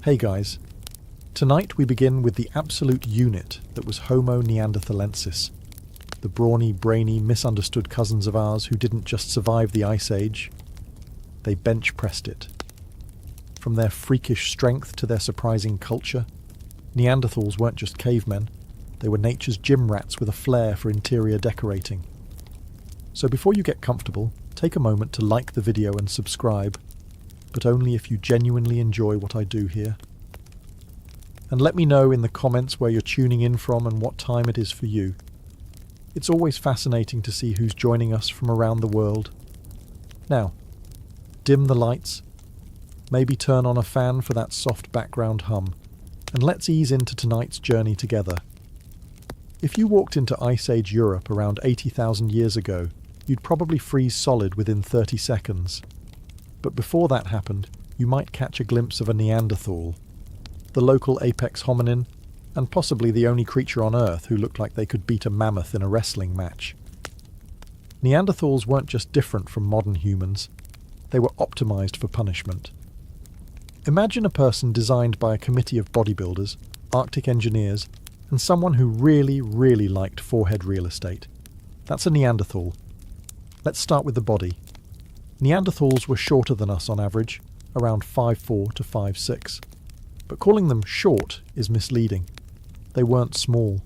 Hey guys, tonight we begin with the absolute unit that was Homo neanderthalensis, the brawny, brainy, misunderstood cousins of ours who didn't just survive the Ice Age, they bench-pressed it. From their freakish strength to their surprising culture, Neanderthals weren't just cavemen, they were nature's gym rats with a flair for interior decorating. So before you get comfortable, take a moment to like the video and subscribe, but only if you genuinely enjoy what I do here. And let me know in the comments where you're tuning in from and what time it is for you. It's always fascinating to see who's joining us from around the world. Now, dim the lights, maybe turn on a fan for that soft background hum, and let's ease into tonight's journey together. If you walked into Ice Age Europe around 80,000 years ago, you'd probably freeze solid within 30 seconds. But before that happened, you might catch a glimpse of a Neanderthal, the local apex hominin, and possibly the only creature on Earth who looked like they could beat a mammoth in a wrestling match. Neanderthals weren't just different from modern humans, they were optimized for punishment. Imagine a person designed by a committee of bodybuilders, Arctic engineers, and someone who really liked forehead real estate. That's a Neanderthal. Let's start with the body. Neanderthals were shorter than us on average, around 5'4" to 5'6". But calling them short is misleading. They weren't small.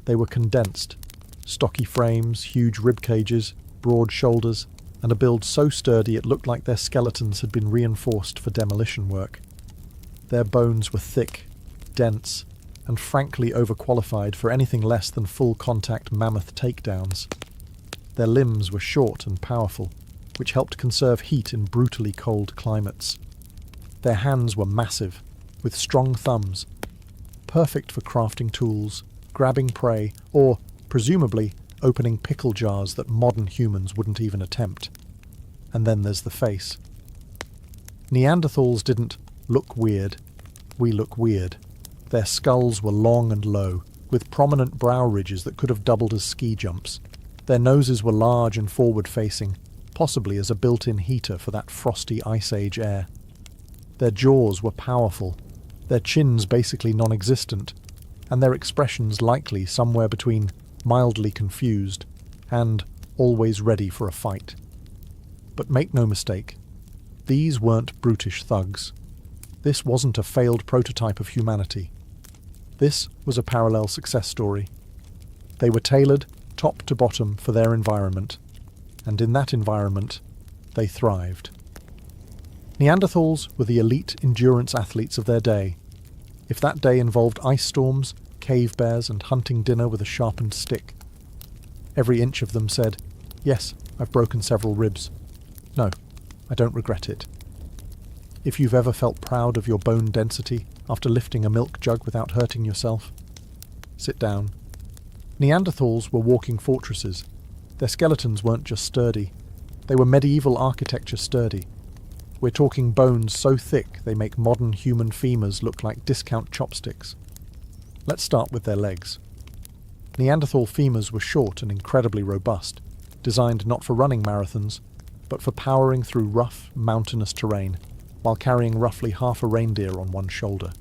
They were condensed. Stocky frames, huge rib cages, broad shoulders, and a build so sturdy it looked like their skeletons had been reinforced for demolition work. Their bones were thick, dense, and frankly overqualified for anything less than full-contact mammoth takedowns. Their limbs were short and powerful, which helped conserve heat in brutally cold climates. Their hands were massive, with strong thumbs, perfect for crafting tools, grabbing prey, or, presumably, opening pickle jars that modern humans wouldn't even attempt. And then there's the face. Neanderthals didn't look weird. We look weird. Their skulls were long and low, with prominent brow ridges that could have doubled as ski jumps. Their noses were large and forward-facing, possibly as a built-in heater for that frosty Ice Age air. Their jaws were powerful, their chins basically non-existent, and their expressions likely somewhere between mildly confused and always ready for a fight. But make no mistake, these weren't brutish thugs. This wasn't a failed prototype of humanity. This was a parallel success story. They were tailored, top to bottom, for their environment, and in that environment, they thrived. Neanderthals were the elite endurance athletes of their day. If that day involved ice storms, cave bears, and hunting dinner with a sharpened stick, every inch of them said, "Yes, I've broken several ribs. No, I don't regret it." If you've ever felt proud of your bone density after lifting a milk jug without hurting yourself, sit down. Neanderthals were walking fortresses. Their skeletons weren't just sturdy, they were medieval architecture sturdy. We're talking bones so thick they make modern human femurs look like discount chopsticks. Let's start with their legs. Neanderthal femurs were short and incredibly robust, designed not for running marathons, but for powering through rough, mountainous terrain, while carrying roughly half a reindeer on one shoulder.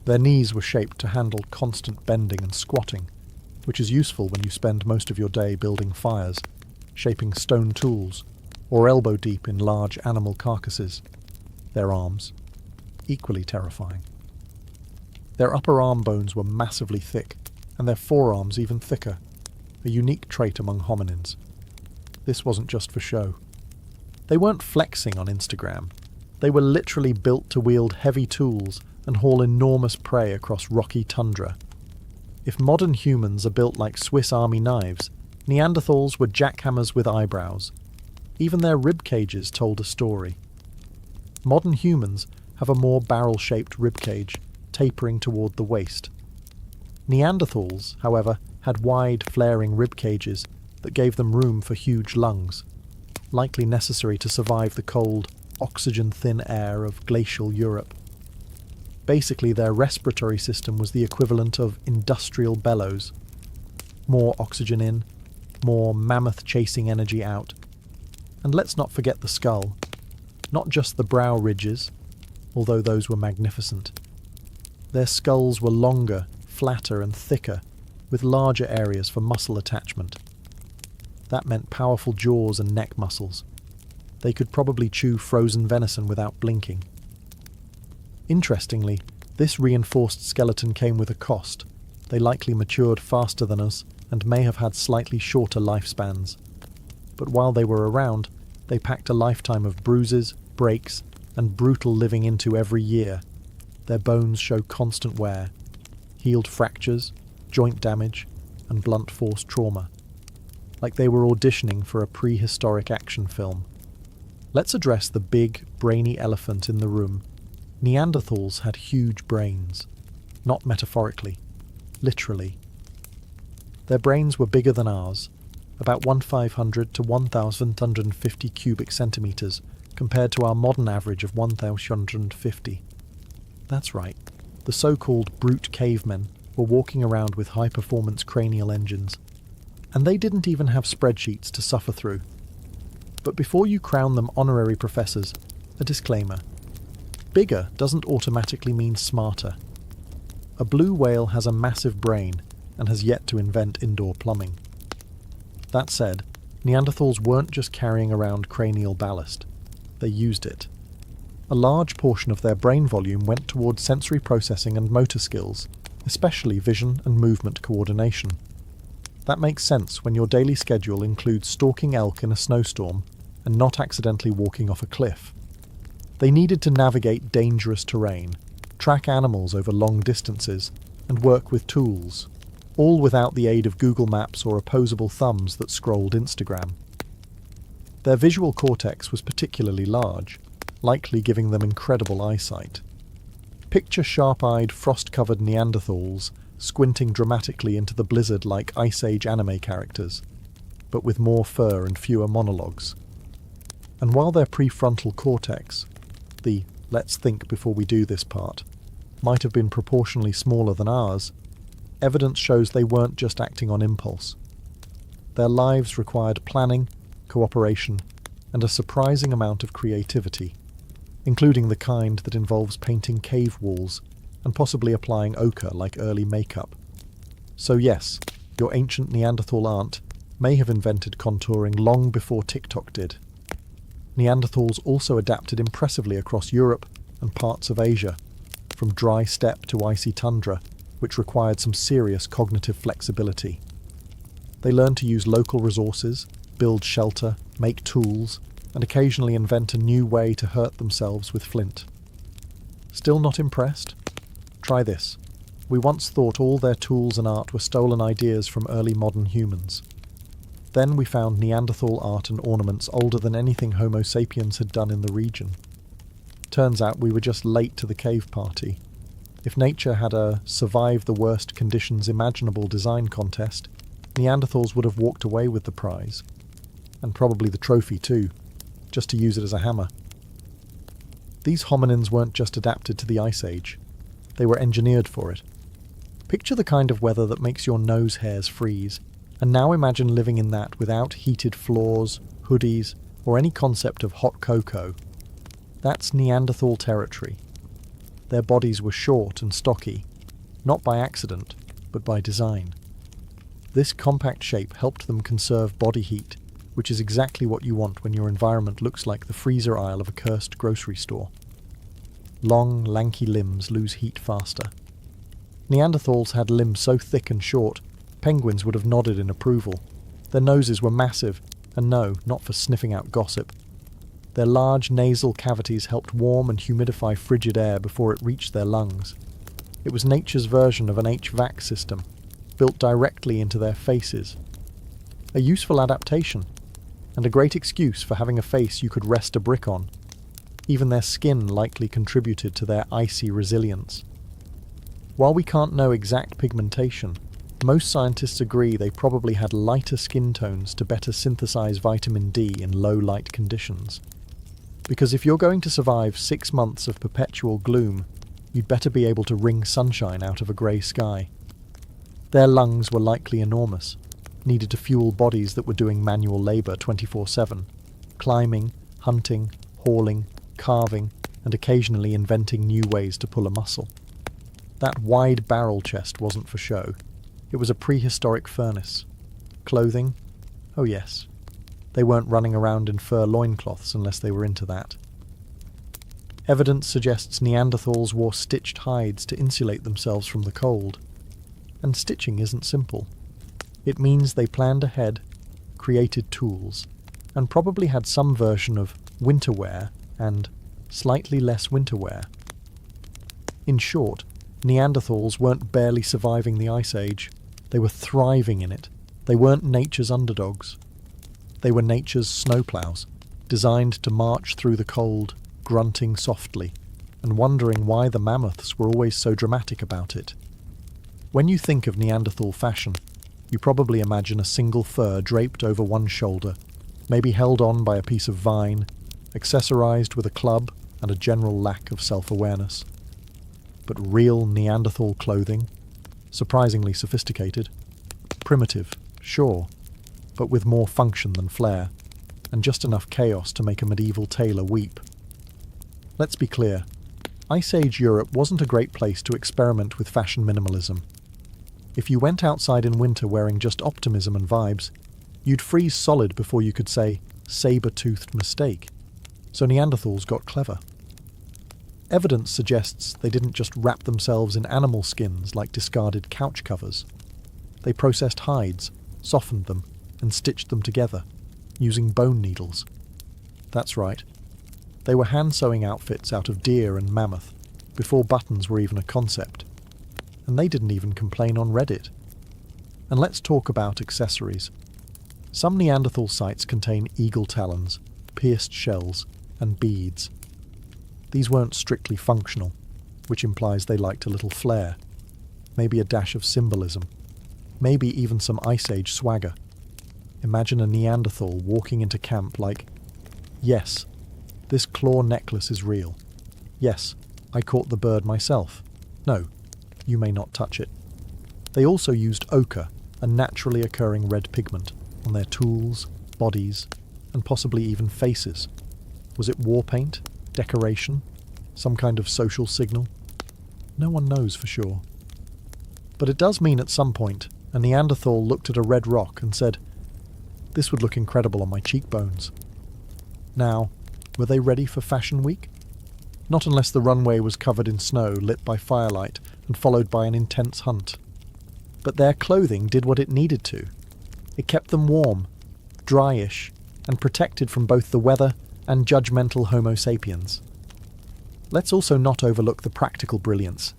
Their knees were shaped to handle constant bending and squatting, which is useful when you spend most of your day building fires, shaping stone tools, or elbow-deep in large animal carcasses. Their arms, equally terrifying. Their upper arm bones were massively thick, and their forearms even thicker, a unique trait among hominins. This wasn't just for show. They weren't flexing on Instagram. They were literally built to wield heavy tools and haul enormous prey across rocky tundra. If modern humans are built like Swiss Army knives, Neanderthals were jackhammers with eyebrows. Even their rib cages told a story. Modern humans have a more barrel-shaped rib cage, tapering toward the waist. Neanderthals, however, had wide, flaring rib cages that gave them room for huge lungs, likely necessary to survive the cold, oxygen-thin air of glacial Europe. Basically, their respiratory system was the equivalent of industrial bellows. More oxygen in, more mammoth-chasing energy out. And let's not forget the skull. Not just the brow ridges, although those were magnificent. Their skulls were longer, flatter and thicker, with larger areas for muscle attachment. That meant powerful jaws and neck muscles. They could probably chew frozen venison without blinking. Interestingly, this reinforced skeleton came with a cost. They likely matured faster than us and may have had slightly shorter lifespans. But while they were around, they packed a lifetime of bruises, breaks, and brutal living into every year. Their bones show constant wear, healed fractures, joint damage, and blunt force trauma. Like they were auditioning for a prehistoric action film. Let's address the big, brainy elephant in the room. Neanderthals had huge brains. Not metaphorically, literally. Their brains were bigger than ours, about 1,500 to 1,150 cubic centimeters, compared to our modern average of 1,150. That's right, the so-called brute cavemen were walking around with high-performance cranial engines. And they didn't even have spreadsheets to suffer through. But before you crown them honorary professors, a disclaimer. Bigger doesn't automatically mean smarter. A blue whale has a massive brain and has yet to invent indoor plumbing. That said, Neanderthals weren't just carrying around cranial ballast. They used it. A large portion of their brain volume went towards sensory processing and motor skills, especially vision and movement coordination. That makes sense when your daily schedule includes stalking elk in a snowstorm and not accidentally walking off a cliff. They needed to navigate dangerous terrain, track animals over long distances, and work with tools, all without the aid of Google Maps or opposable thumbs that scrolled Instagram. Their visual cortex was particularly large, likely giving them incredible eyesight. Picture sharp-eyed, frost-covered Neanderthals squinting dramatically into the blizzard like Ice Age anime characters, but with more fur and fewer monologues. And while their prefrontal cortex, the "let's think before we do this" part, might have been proportionally smaller than ours, evidence shows they weren't just acting on impulse. Their lives required planning, cooperation, and a surprising amount of creativity, including the kind that involves painting cave walls and possibly applying ochre like early makeup. So yes, your ancient Neanderthal aunt may have invented contouring long before TikTok did. Neanderthals also adapted impressively across Europe and parts of Asia, from dry steppe to icy tundra, which required some serious cognitive flexibility. They learned to use local resources, build shelter, make tools, and occasionally invent a new way to hurt themselves with flint. Still not impressed? Try this. We once thought all their tools and art were stolen ideas from early modern humans. Then we found Neanderthal art and ornaments older than anything Homo sapiens had done in the region. Turns out we were just late to the cave party. If nature had a survive the worst conditions imaginable design contest, Neanderthals would have walked away with the prize. And probably the trophy too, just to use it as a hammer. These hominins weren't just adapted to the Ice Age. They were engineered for it. Picture the kind of weather that makes your nose hairs freeze, and now imagine living in that without heated floors, hoodies, or any concept of hot cocoa. That's Neanderthal territory. Their bodies were short and stocky, not by accident, but by design. This compact shape helped them conserve body heat, which is exactly what you want when your environment looks like the freezer aisle of a cursed grocery store. Long, lanky limbs lose heat faster. Neanderthals had limbs so thick and short, penguins would have nodded in approval. Their noses were massive, and no, not for sniffing out gossip. Their large nasal cavities helped warm and humidify frigid air before it reached their lungs. It was nature's version of an HVAC system, built directly into their faces. A useful adaptation, and a great excuse for having a face you could rest a brick on. Even their skin likely contributed to their icy resilience. While we can't know exact pigmentation, most scientists agree they probably had lighter skin tones to better synthesize vitamin D in low light conditions. Because if you're going to survive 6 months of perpetual gloom, you'd better be able to wring sunshine out of a grey sky. Their lungs were likely enormous, needed to fuel bodies that were doing manual labour 24/7, climbing, hunting, hauling, carving, and occasionally inventing new ways to pull a muscle. That wide barrel chest wasn't for show. It was a prehistoric furnace. Clothing? Oh yes. They weren't running around in fur loincloths unless they were into that. Evidence suggests Neanderthals wore stitched hides to insulate themselves from the cold. And stitching isn't simple. It means they planned ahead, created tools, and probably had some version of winter wear and slightly less winter wear. In short, Neanderthals weren't barely surviving the Ice Age. They were thriving in it. They weren't nature's underdogs. They were nature's snowplows, designed to march through the cold, grunting softly, and wondering why the mammoths were always so dramatic about it. When you think of Neanderthal fashion, you probably imagine a single fur draped over one shoulder, maybe held on by a piece of vine, accessorized with a club and a general lack of self-awareness. But real Neanderthal clothing, surprisingly sophisticated, primitive, sure, but with more function than flair, and just enough chaos to make a medieval tailor weep. Let's be clear, Ice Age Europe wasn't a great place to experiment with fashion minimalism. If you went outside in winter wearing just optimism and vibes, you'd freeze solid before you could say, saber-toothed mistake. So Neanderthals got clever. Evidence suggests they didn't just wrap themselves in animal skins like discarded couch covers. They processed hides, softened them, and stitched them together, using bone needles. That's right. They were hand-sewing outfits out of deer and mammoth, before buttons were even a concept. And they didn't even complain on Reddit. And let's talk about accessories. Some Neanderthal sites contain eagle talons, pierced shells, and beads. These weren't strictly functional, which implies they liked a little flair, maybe a dash of symbolism, maybe even some Ice Age swagger. Imagine a Neanderthal walking into camp like, yes, this claw necklace is real. Yes, I caught the bird myself. No, you may not touch it. They also used ochre, a naturally occurring red pigment, on their tools, bodies, and possibly even faces. Was it war paint? Decoration? Some kind of social signal? No one knows for sure. But it does mean at some point, a Neanderthal looked at a red rock and said, "This would look incredible on my cheekbones." Now, were they ready for Fashion Week? Not unless the runway was covered in snow, lit by firelight, and followed by an intense hunt. But their clothing did what it needed to. It kept them warm, dryish, and protected from both the weather and judgmental Homo sapiens. Let's also not overlook the practical brilliance.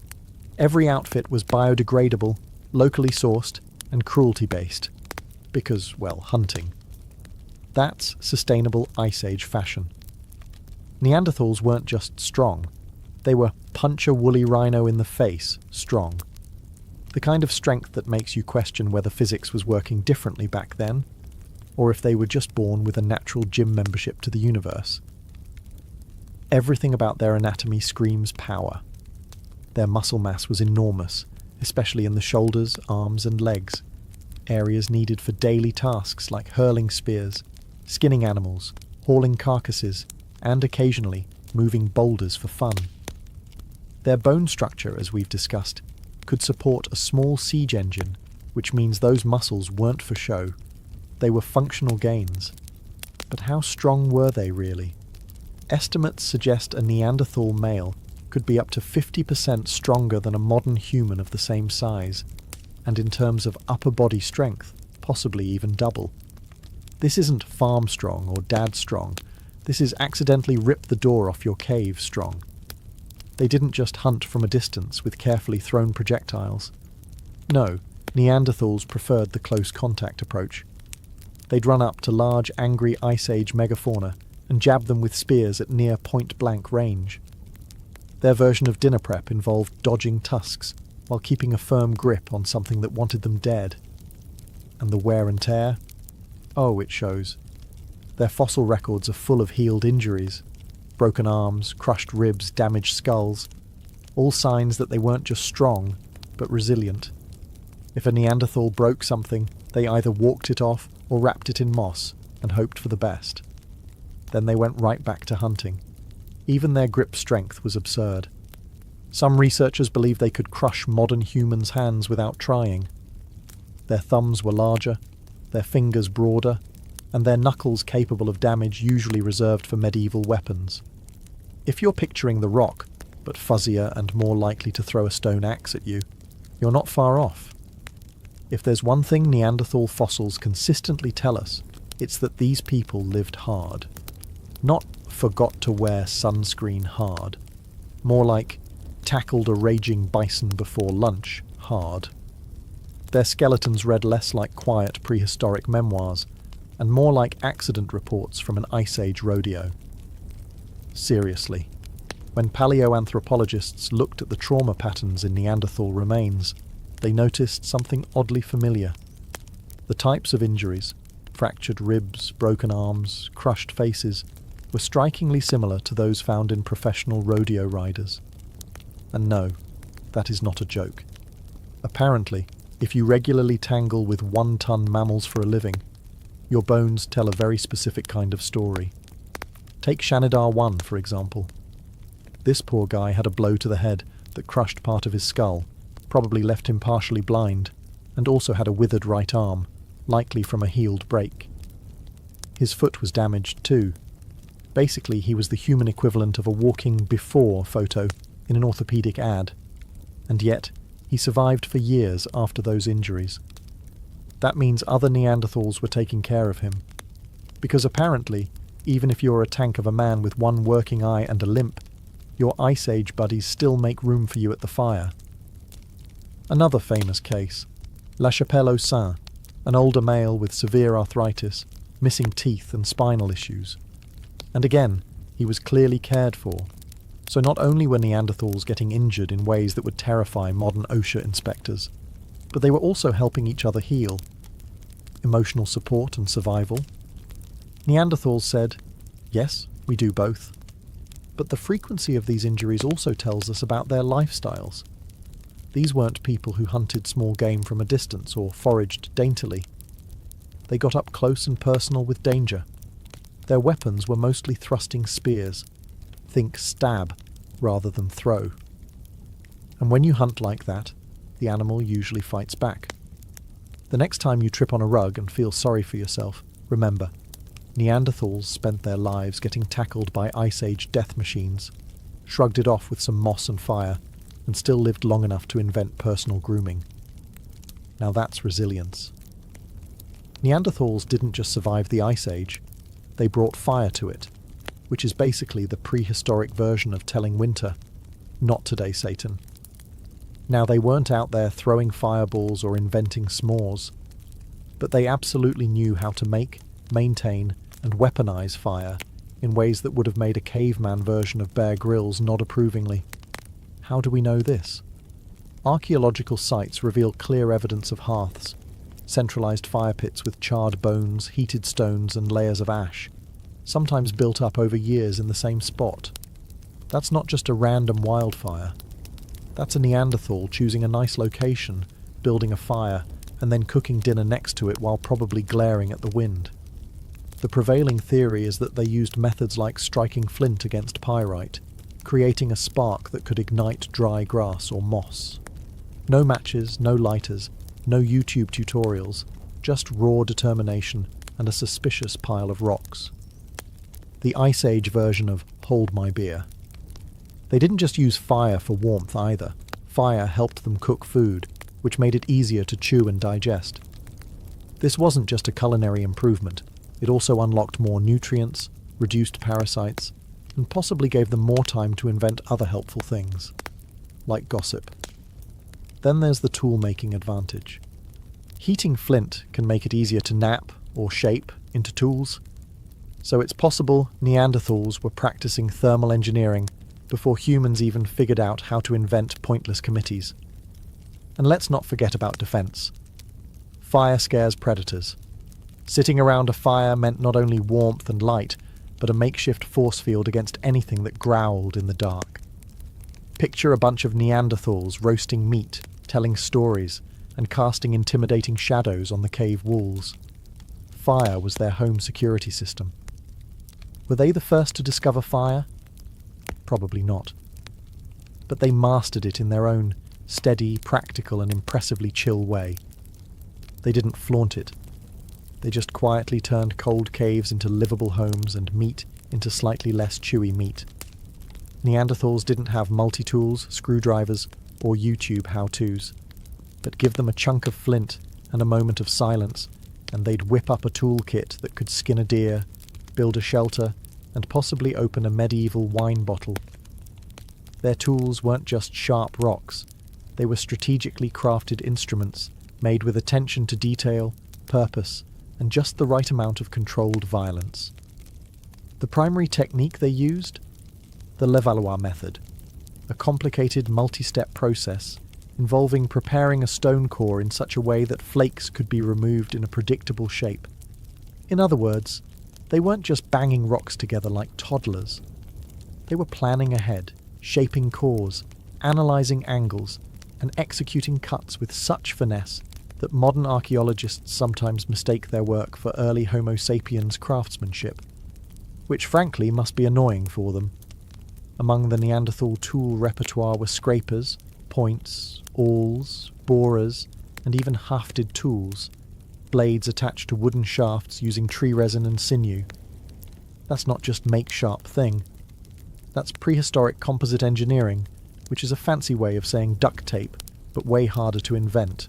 Every outfit was biodegradable, locally sourced, and cruelty-based. Because, well, hunting. That's sustainable Ice Age fashion. Neanderthals weren't just strong. They were punch a woolly rhino in the face strong. The kind of strength that makes you question whether physics was working differently back then, or if they were just born with a natural gym membership to the universe. Everything about their anatomy screams power. Their muscle mass was enormous, especially in the shoulders, arms, and legs, areas needed for daily tasks like hurling spears, skinning animals, hauling carcasses, and occasionally moving boulders for fun. Their bone structure, as we've discussed, could support a small siege engine, which means those muscles weren't for show. They were functional gains. But how strong were they really? Estimates suggest a Neanderthal male could be up to 50% stronger than a modern human of the same size, and in terms of upper body strength, possibly even double. This isn't farm strong or dad strong. This is accidentally rip the door off your cave strong. They didn't just hunt from a distance with carefully thrown projectiles. No, Neanderthals preferred the close contact approach. They'd run up to large, angry Ice Age megafauna and jab them with spears at near point-blank range. Their version of dinner prep involved dodging tusks while keeping a firm grip on something that wanted them dead. And the wear and tear? Oh, it shows. Their fossil records are full of healed injuries. Broken arms, crushed ribs, damaged skulls. All signs that they weren't just strong, but resilient. If a Neanderthal broke something, they either walked it off or wrapped it in moss and hoped for the best. Then they went right back to hunting. Even their grip strength was absurd. Some researchers believe they could crush modern humans' hands without trying. Their thumbs were larger, their fingers broader, and their knuckles capable of damage usually reserved for medieval weapons. If you're picturing the Rock, but fuzzier and more likely to throw a stone axe at you, you're not far off. If there's one thing Neanderthal fossils consistently tell us, it's that these people lived hard. Not forgot to wear sunscreen hard. More like tackled a raging bison before lunch hard. Their skeletons read less like quiet prehistoric memoirs and more like accident reports from an Ice Age rodeo. Seriously, when paleoanthropologists looked at the trauma patterns in Neanderthal remains, they noticed something oddly familiar. The types of injuries, fractured ribs, broken arms, crushed faces, were strikingly similar to those found in professional rodeo riders. And no, that is not a joke. Apparently, if you regularly tangle with one-ton mammals for a living, your bones tell a very specific kind of story. Take Shanidar 1, for example. This poor guy had a blow to the head that crushed part of his skull, probably left him partially blind, and also had a withered right arm, likely from a healed break. His foot was damaged too. Basically, he was the human equivalent of a walking before photo in an orthopedic ad. And yet, he survived for years after those injuries. That means other Neanderthals were taking care of him. Because apparently, even if you're a tank of a man with one working eye and a limp, your Ice Age buddies still make room for you at the fire. Another famous case, La Chapelle au Sein, an older male with severe arthritis, missing teeth and spinal issues. And again, he was clearly cared for. So not only were Neanderthals getting injured in ways that would terrify modern OSHA inspectors, but they were also helping each other heal. Emotional support and survival. Neanderthals said, yes, we do both. But the frequency of these injuries also tells us about their lifestyles. These weren't people who hunted small game from a distance or foraged daintily. They got up close and personal with danger. Their weapons were mostly thrusting spears. Think stab rather than throw. And when you hunt like that, the animal usually fights back. The next time you trip on a rug and feel sorry for yourself, remember, Neanderthals spent their lives getting tackled by Ice Age death machines, shrugged it off with some moss and fire, and still lived long enough to invent personal grooming. Now that's resilience. Neanderthals didn't just survive the Ice Age, they brought fire to it, which is basically the prehistoric version of telling winter, not today, Satan. Now, they weren't out there throwing fireballs or inventing s'mores, but they absolutely knew how to make, maintain, and weaponize fire in ways that would have made a caveman version of Bear Grylls nod approvingly. How do we know this? Archaeological sites reveal clear evidence of hearths, centralized fire pits with charred bones, heated stones, and layers of ash, sometimes built up over years in the same spot. That's not just a random wildfire. That's a Neanderthal choosing a nice location, building a fire, and then cooking dinner next to it while probably glaring at the wind. The prevailing theory is that they used methods like striking flint against pyrite, creating a spark that could ignite dry grass or moss. No matches, no lighters, no YouTube tutorials, just raw determination and a suspicious pile of rocks. The Ice Age version of hold my beer. They didn't just use fire for warmth either. Fire helped them cook food, which made it easier to chew and digest. This wasn't just a culinary improvement. It also unlocked more nutrients, reduced parasites, and possibly gave them more time to invent other helpful things, like gossip. Then there's the tool-making advantage. Heating flint can make it easier to nap or shape into tools. So it's possible Neanderthals were practicing thermal engineering before humans even figured out how to invent pointless committees. And let's not forget about defense. Fire scares predators. Sitting around a fire meant not only warmth and light, but a makeshift force field against anything that growled in the dark. Picture a bunch of Neanderthals roasting meat, telling stories, and casting intimidating shadows on the cave walls. Fire was their home security system. Were they the first to discover fire? Probably not. But they mastered it in their own steady, practical, and impressively chill way. They didn't flaunt it. They just quietly turned cold caves into livable homes and meat into slightly less chewy meat. Neanderthals didn't have multi-tools, screwdrivers, or YouTube how-tos. But give them a chunk of flint and a moment of silence, and they'd whip up a toolkit that could skin a deer, build a shelter, and possibly open a medieval wine bottle. Their tools weren't just sharp rocks. They were strategically crafted instruments, made with attention to detail, purpose, and just the right amount of controlled violence. The primary technique they used? The Levallois method, a complicated multi-step process involving preparing a stone core in such a way that flakes could be removed in a predictable shape. In other words, they weren't just banging rocks together like toddlers. They were planning ahead, shaping cores, analysing angles, and executing cuts with such finesse that modern archaeologists sometimes mistake their work for early Homo sapiens craftsmanship, which frankly must be annoying for them. Among the Neanderthal tool repertoire were scrapers, points, awls, borers, and even hafted tools, blades attached to wooden shafts using tree resin and sinew. That's not just make-sharp thing. That's prehistoric composite engineering, which is a fancy way of saying duct tape, but way harder to invent.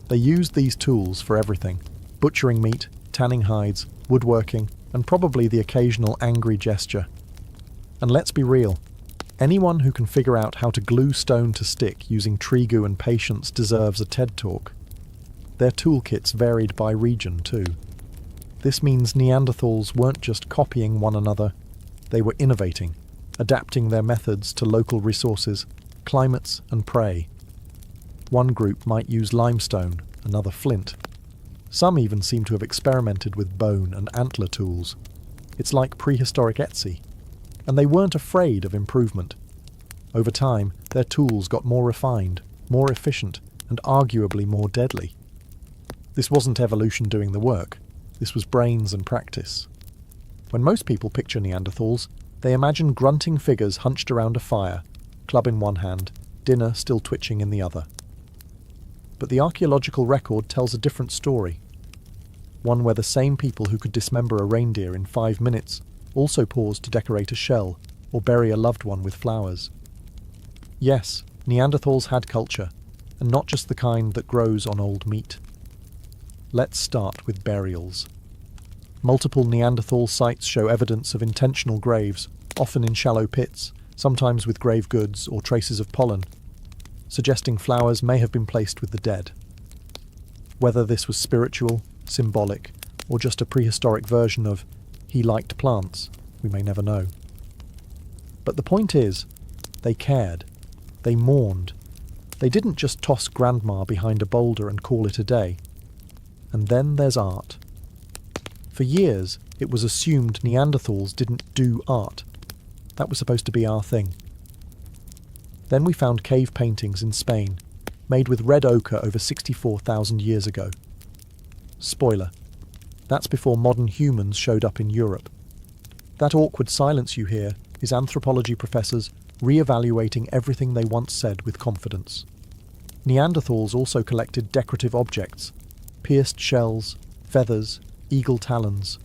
They used these tools for everything: butchering meat, tanning hides, woodworking, and probably the occasional angry gesture. And let's be real, anyone who can figure out how to glue stone to stick using tree goo and patience deserves a TED Talk. Their toolkits varied by region too. This means Neanderthals weren't just copying one another, they were innovating, adapting their methods to local resources, climates, and prey. One group might use limestone, another flint. Some even seem to have experimented with bone and antler tools. It's like prehistoric Etsy. And they weren't afraid of improvement. Over time, their tools got more refined, more efficient, and arguably more deadly. This wasn't evolution doing the work. This was brains and practice. When most people picture Neanderthals, they imagine grunting figures hunched around a fire, club in one hand, dinner still twitching in the other. But the archaeological record tells a different story. One where the same people who could dismember a reindeer in 5 minutes also paused to decorate a shell or bury a loved one with flowers. Yes, Neanderthals had culture, and not just the kind that grows on old meat. Let's start with burials. Multiple Neanderthal sites show evidence of intentional graves, often in shallow pits, sometimes with grave goods or traces of pollen, suggesting flowers may have been placed with the dead. Whether this was spiritual, symbolic, or just a prehistoric version of "he liked plants," we may never know. But the point is, they cared. They mourned. They didn't just toss grandma behind a boulder and call it a day. And then there's art. For years, it was assumed Neanderthals didn't do art. That was supposed to be our thing. Then we found cave paintings in Spain, made with red ochre over 64,000 years ago. Spoiler, that's before modern humans showed up in Europe. That awkward silence you hear is anthropology professors re-evaluating everything they once said with confidence. Neanderthals also collected decorative objects, pierced shells, feathers, eagle talons,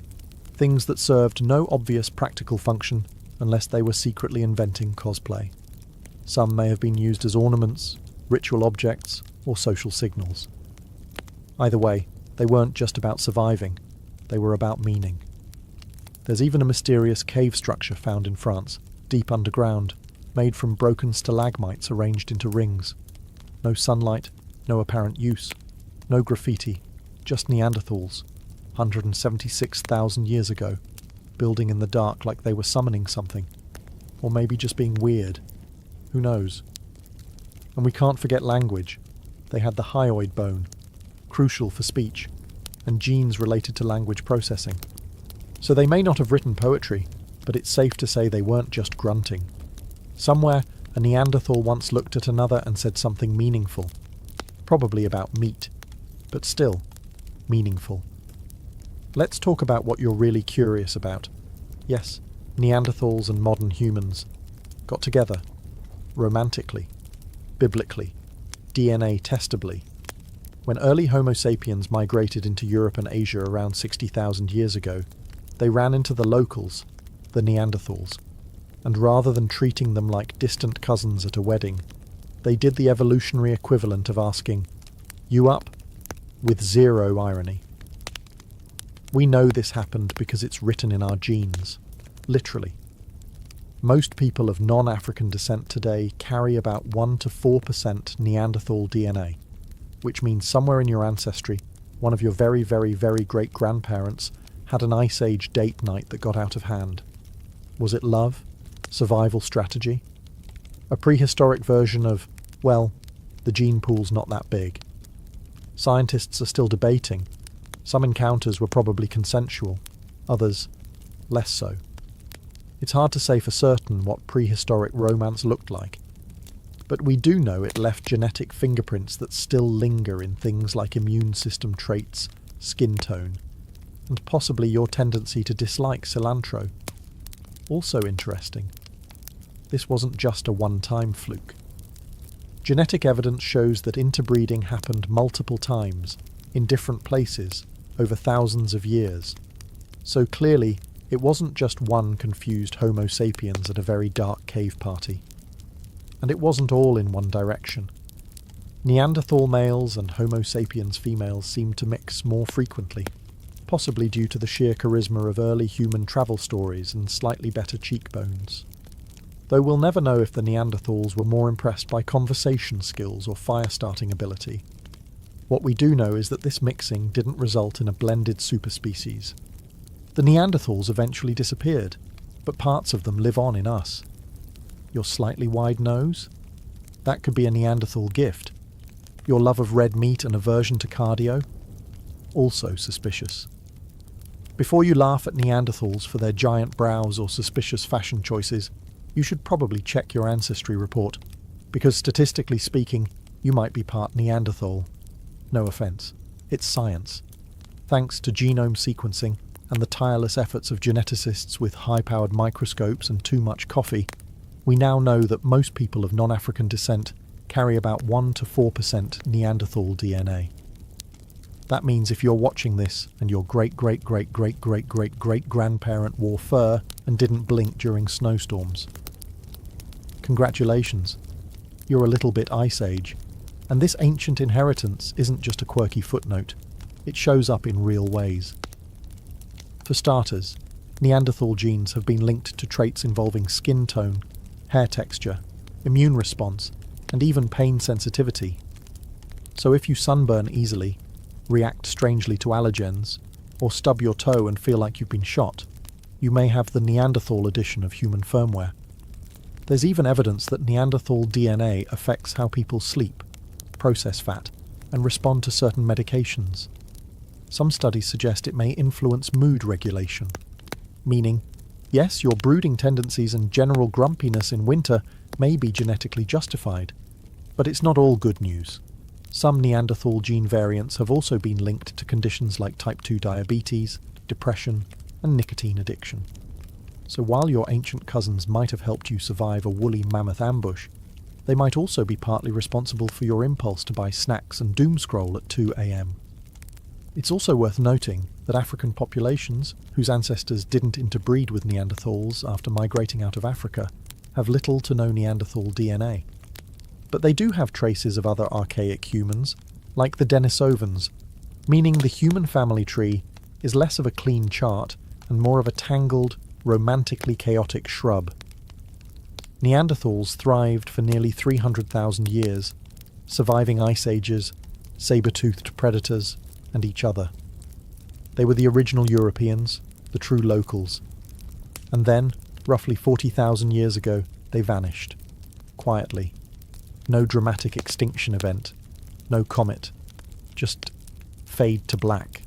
things that served no obvious practical function unless they were secretly inventing cosplay. Some may have been used as ornaments, ritual objects, or social signals. Either way, they weren't just about surviving, they were about meaning. There's even a mysterious cave structure found in France, deep underground, made from broken stalagmites arranged into rings. No sunlight, no apparent use, no graffiti, just Neanderthals, 176,000 years ago, building in the dark like they were summoning something, or maybe just being weird. Who knows? And we can't forget language. They had the hyoid bone, crucial for speech, and genes related to language processing. So they may not have written poetry, but it's safe to say they weren't just grunting. Somewhere, a Neanderthal once looked at another and said something meaningful. Probably about meat, but still, meaningful. Let's talk about what you're really curious about. Yes, Neanderthals and modern humans. got together, romantically, biblically, DNA testably. When early Homo sapiens migrated into Europe and Asia around 60,000 years ago, they ran into the locals, the Neanderthals, and rather than treating them like distant cousins at a wedding, they did the evolutionary equivalent of asking, "You up?" with zero irony. We know this happened because it's written in our genes, literally. Most people of non-African descent today carry about 1 to 4% Neanderthal DNA, which means somewhere in your ancestry, one of your very, very, very great-grandparents had an Ice Age date night that got out of hand. Was it love? Survival strategy? A prehistoric version of, well, the gene pool's not that big. Scientists are still debating. Some encounters were probably consensual, others less so. It's hard to say for certain what prehistoric romance looked like, but we do know it left genetic fingerprints that still linger in things like immune system traits, skin tone, and possibly your tendency to dislike cilantro. Also interesting, this wasn't just a one-time fluke. Genetic evidence shows that interbreeding happened multiple times, in different places, over thousands of years. So clearly, it wasn't just one confused Homo sapiens at a very dark cave party. And it wasn't all in one direction. Neanderthal males and Homo sapiens females seemed to mix more frequently, possibly due to the sheer charisma of early human travel stories and slightly better cheekbones. Though we'll never know if the Neanderthals were more impressed by conversation skills or fire-starting ability. What we do know is that this mixing didn't result in a blended superspecies. The Neanderthals eventually disappeared, but parts of them live on in us. Your slightly wide nose? That could be a Neanderthal gift. Your love of red meat and aversion to cardio? Also suspicious. Before you laugh at Neanderthals for their giant brows or suspicious fashion choices, you should probably check your ancestry report, because statistically speaking, you might be part Neanderthal. No offence, it's science. Thanks to genome sequencing and the tireless efforts of geneticists with high-powered microscopes and too much coffee, we now know that most people of non-African descent carry about 1 to 4% Neanderthal DNA. That means if you're watching this and your great-great-great-great-great-great-great-grandparent wore fur and didn't blink during snowstorms, congratulations, you're a little bit Ice Age, and this ancient inheritance isn't just a quirky footnote, it shows up in real ways. For starters, Neanderthal genes have been linked to traits involving skin tone, hair texture, immune response, and even pain sensitivity. So if you sunburn easily, react strangely to allergens, or stub your toe and feel like you've been shot, you may have the Neanderthal edition of human firmware. There's even evidence that Neanderthal DNA affects how people sleep, process fat, and respond to certain medications. Some studies suggest it may influence mood regulation, meaning, yes, your brooding tendencies and general grumpiness in winter may be genetically justified, but it's not all good news. Some Neanderthal gene variants have also been linked to conditions like type 2 diabetes, depression, and nicotine addiction. So while your ancient cousins might have helped you survive a woolly mammoth ambush, they might also be partly responsible for your impulse to buy snacks and doomscroll at 2 a.m. It's also worth noting that African populations, whose ancestors didn't interbreed with Neanderthals after migrating out of Africa, have little to no Neanderthal DNA. But they do have traces of other archaic humans, like the Denisovans, meaning the human family tree is less of a clean chart and more of a tangled, romantically chaotic shrub. Neanderthals thrived for nearly 300,000 years, surviving ice ages, saber-toothed predators, and each other. They were the original Europeans, the true locals. And then, roughly 40,000 years ago, they vanished. Quietly. No dramatic extinction event. No comet. Just fade to black.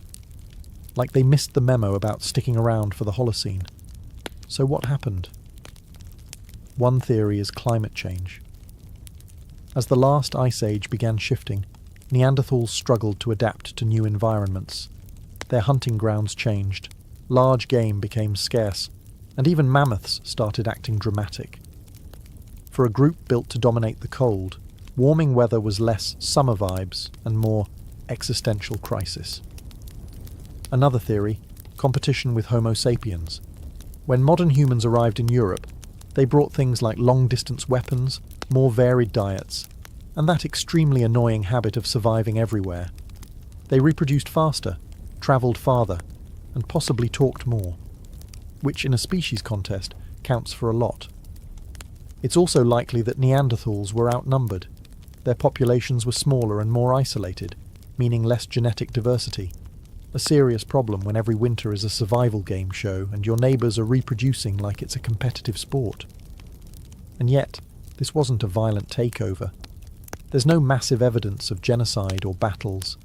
Like they missed the memo about sticking around for the Holocene. So what happened? One theory is climate change. As the last ice age began shifting, Neanderthals struggled to adapt to new environments. Their hunting grounds changed, large game became scarce, and even mammoths started acting dramatic. For a group built to dominate the cold, warming weather was less summer vibes and more existential crisis. Another theory, competition with Homo sapiens. When modern humans arrived in Europe, they brought things like long-distance weapons, more varied diets, and that extremely annoying habit of surviving everywhere. They reproduced faster, travelled farther, and possibly talked more, which in a species contest counts for a lot. It's also likely that Neanderthals were outnumbered. Their populations were smaller and more isolated, meaning less genetic diversity. A serious problem when every winter is a survival game show and your neighbours are reproducing like it's a competitive sport. And yet, this wasn't a violent takeover. There's no massive evidence of genocide or battles.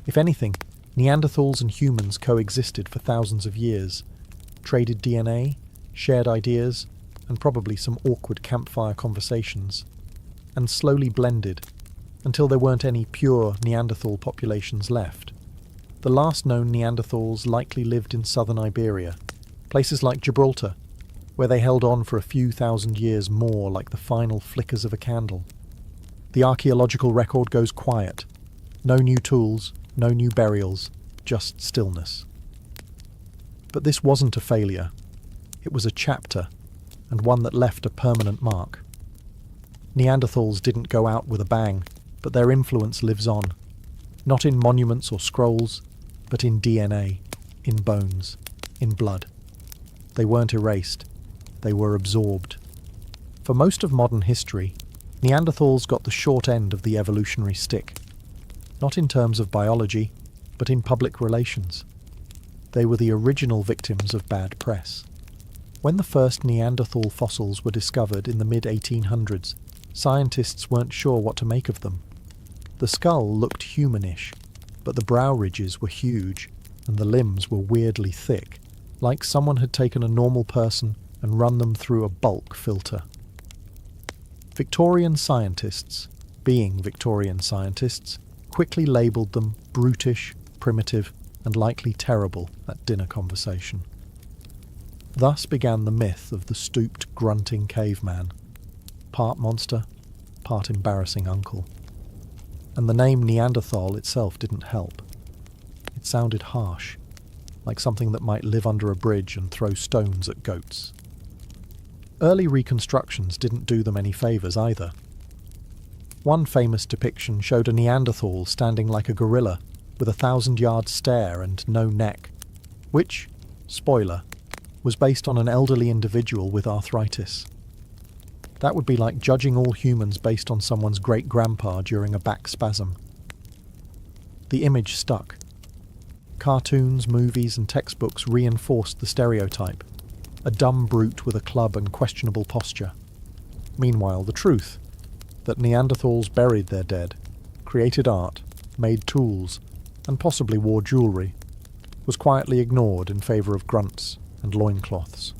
If anything, Neanderthals and humans coexisted for thousands of years, traded DNA, shared ideas, and probably some awkward campfire conversations, and slowly blended until there weren't any pure Neanderthal populations left. The last known Neanderthals likely lived in southern Iberia, places like Gibraltar, where they held on for a few thousand years more like the final flickers of a candle. The archaeological record goes quiet. No new tools, no new burials, just stillness. But this wasn't a failure. It was a chapter, and one that left a permanent mark. Neanderthals didn't go out with a bang, but their influence lives on. Not in monuments or scrolls, but in DNA, in bones, in blood. They weren't erased, they were absorbed. For most of modern history, Neanderthals got the short end of the evolutionary stick. Not in terms of biology, but in public relations. They were the original victims of bad press. When the first Neanderthal fossils were discovered in the mid-1800s, scientists weren't sure what to make of them. The skull looked humanish, but the brow ridges were huge, and the limbs were weirdly thick, like someone had taken a normal person and run them through a bulk filter. Victorian scientists, being Victorian scientists, quickly labelled them brutish, primitive, and likely terrible at dinner conversation. Thus began the myth of the stooped, grunting caveman, part monster, part embarrassing uncle. And the name Neanderthal itself didn't help. It sounded harsh, like something that might live under a bridge and throw stones at goats. Early reconstructions didn't do them any favours either. One famous depiction showed a Neanderthal standing like a gorilla, with a 1,000-yard stare and no neck, which, spoiler, was based on an elderly individual with arthritis. That would be like judging all humans based on someone's great-grandpa during a back spasm. The image stuck. Cartoons, movies, and textbooks reinforced the stereotype. A dumb brute with a club and questionable posture. Meanwhile, the truth, that Neanderthals buried their dead, created art, made tools, and possibly wore jewellery, was quietly ignored in favour of grunts and loincloths.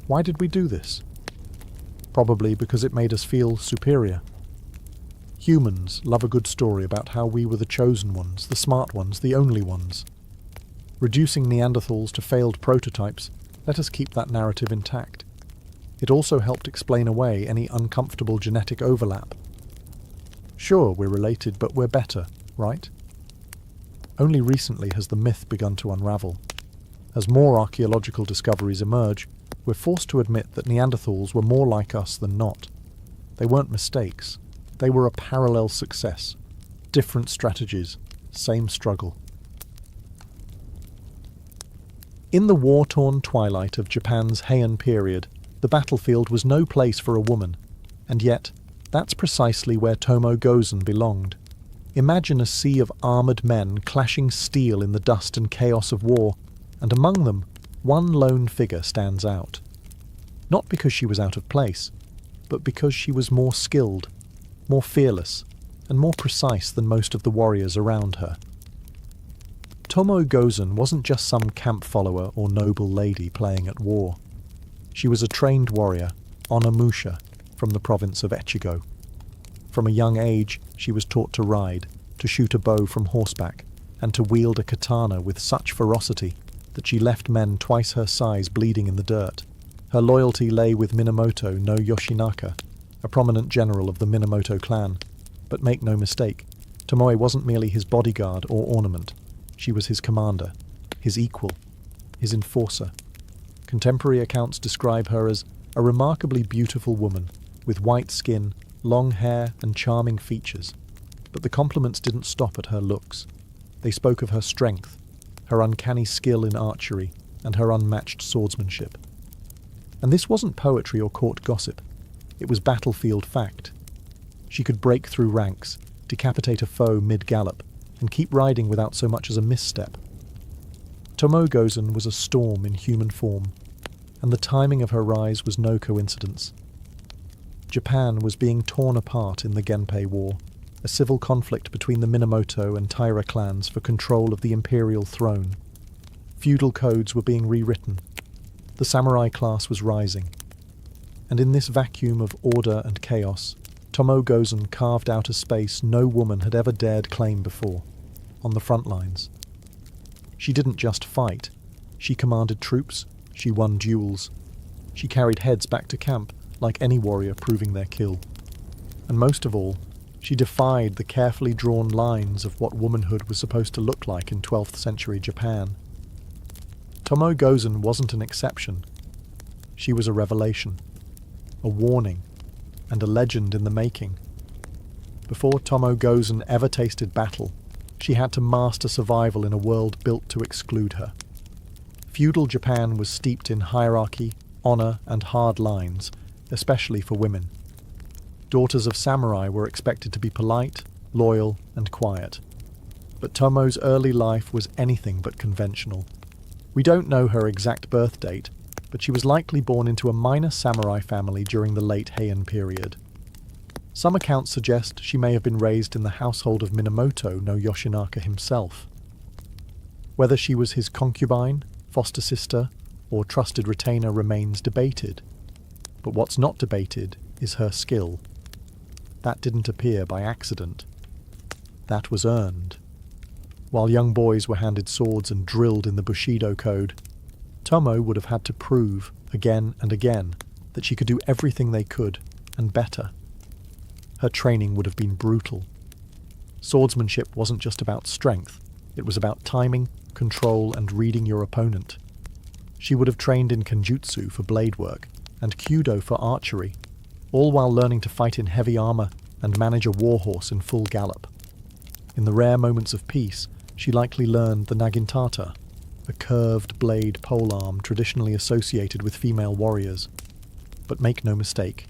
Why did we do this? Probably because it made us feel superior. Humans love a good story about how we were the chosen ones, the smart ones, the only ones. Reducing Neanderthals to failed prototypes let us keep that narrative intact. It also helped explain away any uncomfortable genetic overlap. Sure, we're related, but we're better, right? Only recently has the myth begun to unravel. As more archaeological discoveries emerge, we're forced to admit that Neanderthals were more like us than not. They weren't mistakes. They were a parallel success. Different strategies, same struggle. In the war-torn twilight of Japan's Heian period, the battlefield was no place for a woman, and yet, that's precisely where Tomo Gozen belonged. Imagine a sea of armoured men clashing steel in the dust and chaos of war, and among them, one lone figure stands out. Not because she was out of place, but because she was more skilled, more fearless, and more precise than most of the warriors around her. Tomo Gozen wasn't just some camp follower or noble lady playing at war. She was a trained warrior, Onamusha, from the province of Echigo. From a young age, she was taught to ride, to shoot a bow from horseback, and to wield a katana with such ferocity that she left men twice her size bleeding in the dirt. Her loyalty lay with Minamoto no Yoshinaka, a prominent general of the Minamoto clan. But make no mistake, Tomoe wasn't merely his bodyguard or ornament. She was his commander, his equal, his enforcer. Contemporary accounts describe her as a remarkably beautiful woman, with white skin, long hair, and charming features. But the compliments didn't stop at her looks. They spoke of her strength, her uncanny skill in archery, and her unmatched swordsmanship. And this wasn't poetry or court gossip. It was battlefield fact. She could break through ranks, decapitate a foe mid-gallop, and keep riding without so much as a misstep. Tomoe Gozen was a storm in human form, and the timing of her rise was no coincidence. Japan was being torn apart in the Genpei War, a civil conflict between the Minamoto and Taira clans for control of the imperial throne. Feudal codes were being rewritten. The samurai class was rising. And in this vacuum of order and chaos, Tomoe Gozen carved out a space no woman had ever dared claim before, on the front lines. She didn't just fight. She commanded troops. She won duels. She carried heads back to camp, like any warrior proving their kill. And most of all, she defied the carefully drawn lines of what womanhood was supposed to look like in 12th century Japan. Tomoe Gozen wasn't an exception. She was a revelation, a warning, and a legend in the making. Before Tomoe Gozen ever tasted battle, she had to master survival in a world built to exclude her. Feudal Japan was steeped in hierarchy, honor, and hard lines, especially for women. Daughters of samurai were expected to be polite, loyal, and quiet. But Tomoe's early life was anything but conventional. We don't know her exact birth date, but she was likely born into a minor samurai family during the late Heian period. Some accounts suggest she may have been raised in the household of Minamoto no Yoshinaka himself. Whether she was his concubine, foster sister, or trusted retainer remains debated. But what's not debated is her skill. That didn't appear by accident. That was earned. While young boys were handed swords and drilled in the Bushido code, Tomoe would have had to prove, again and again, that she could do everything they could, and better. Her training would have been brutal. Swordsmanship wasn't just about strength, it was about timing, control, and reading your opponent. She would have trained in kenjutsu for blade work, and kyudo for archery, all while learning to fight in heavy armor and manage a warhorse in full gallop. In the rare moments of peace, she likely learned the nagintata, a curved blade polearm traditionally associated with female warriors. But make no mistake,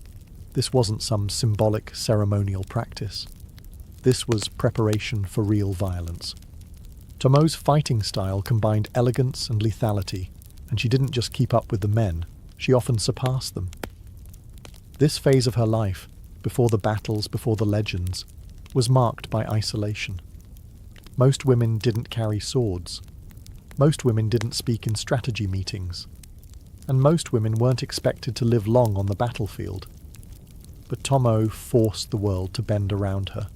this wasn't some symbolic ceremonial practice. This was preparation for real violence. Tomoe's fighting style combined elegance and lethality, and she didn't just keep up with the men, she often surpassed them. This phase of her life, before the battles, before the legends, was marked by isolation. Most women didn't carry swords. Most women didn't speak in strategy meetings. And most women weren't expected to live long on the battlefield. But Tomoe forced the world to bend around her.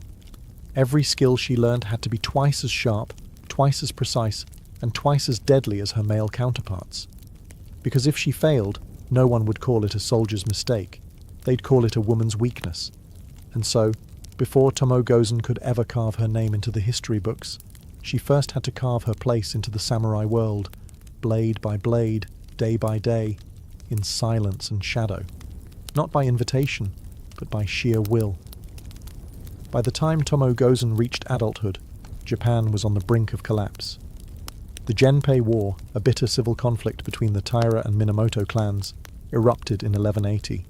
Every skill she learned had to be twice as sharp, twice as precise, and twice as deadly as her male counterparts. Because if she failed, no one would call it a soldier's mistake. They'd call it a woman's weakness. And so, before Tomoe Gozen could ever carve her name into the history books, she first had to carve her place into the samurai world, blade by blade, day by day, in silence and shadow. Not by invitation, but by sheer will. By the time Tomoe Gozen reached adulthood, Japan was on the brink of collapse. The Genpei War, a bitter civil conflict between the Taira and Minamoto clans, erupted in 1180.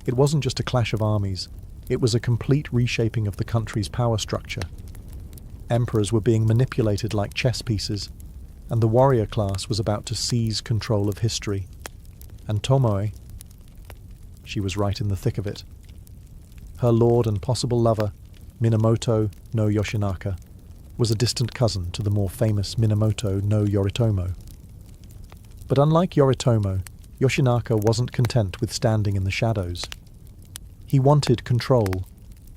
It wasn't just a clash of armies, it was a complete reshaping of the country's power structure. Emperors were being manipulated like chess pieces, and the warrior class was about to seize control of history. And Tomoe, she was right in the thick of it. Her lord and possible lover, Minamoto no Yoshinaka, was a distant cousin to the more famous Minamoto no Yoritomo. But unlike Yoritomo, Yoshinaka wasn't content with standing in the shadows. He wanted control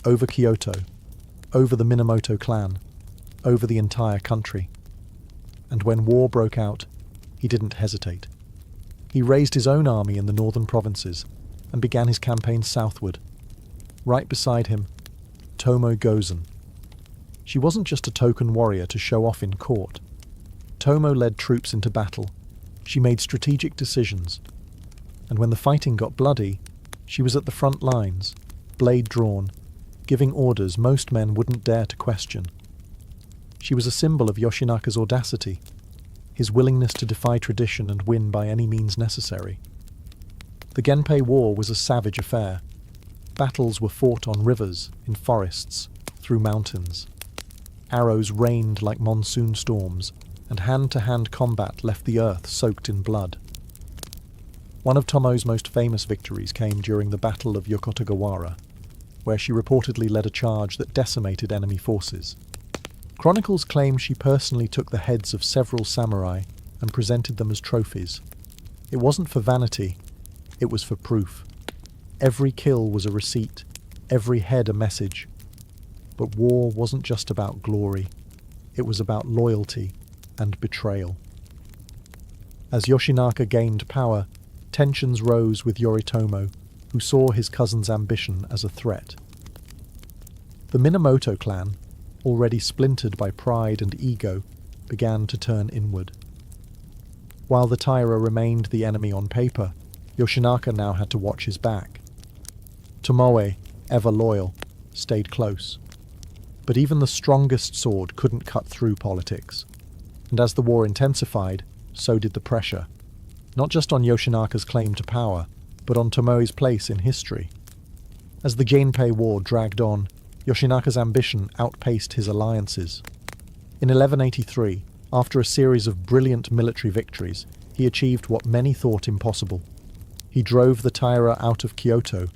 over Kyoto, over the Minamoto clan, over the entire country. And when war broke out, he didn't hesitate. He raised his own army in the northern provinces and began his campaign southward, Right beside him, Tomo Gozen. She wasn't just a token warrior to show off in court. Tomo led troops into battle. She made strategic decisions. And when the fighting got bloody, she was at the front lines, blade drawn, giving orders most men wouldn't dare to question. She was a symbol of Yoshinaka's audacity, his willingness to defy tradition and win by any means necessary. The Genpei War was a savage affair. Battles were fought on rivers, in forests, through mountains. Arrows rained like monsoon storms, and hand-to-hand combat left the earth soaked in blood. One of Tomo's most famous victories came during the Battle of Yokotagawara, where she reportedly led a charge that decimated enemy forces. Chronicles claim she personally took the heads of several samurai and presented them as trophies. It wasn't for vanity, it was for proof. Every kill was a receipt, every head a message. But war wasn't just about glory, it was about loyalty and betrayal. As Yoshinaka gained power, tensions rose with Yoritomo, who saw his cousin's ambition as a threat. The Minamoto clan, already splintered by pride and ego, began to turn inward. While the Taira remained the enemy on paper, Yoshinaka now had to watch his back. Tomoe, ever loyal, stayed close. But even the strongest sword couldn't cut through politics. And as the war intensified, so did the pressure. Not just on Yoshinaka's claim to power, but on Tomoe's place in history. As the Genpei War dragged on, Yoshinaka's ambition outpaced his alliances. In 1183, after a series of brilliant military victories, he achieved what many thought impossible. He drove the Taira out of Kyoto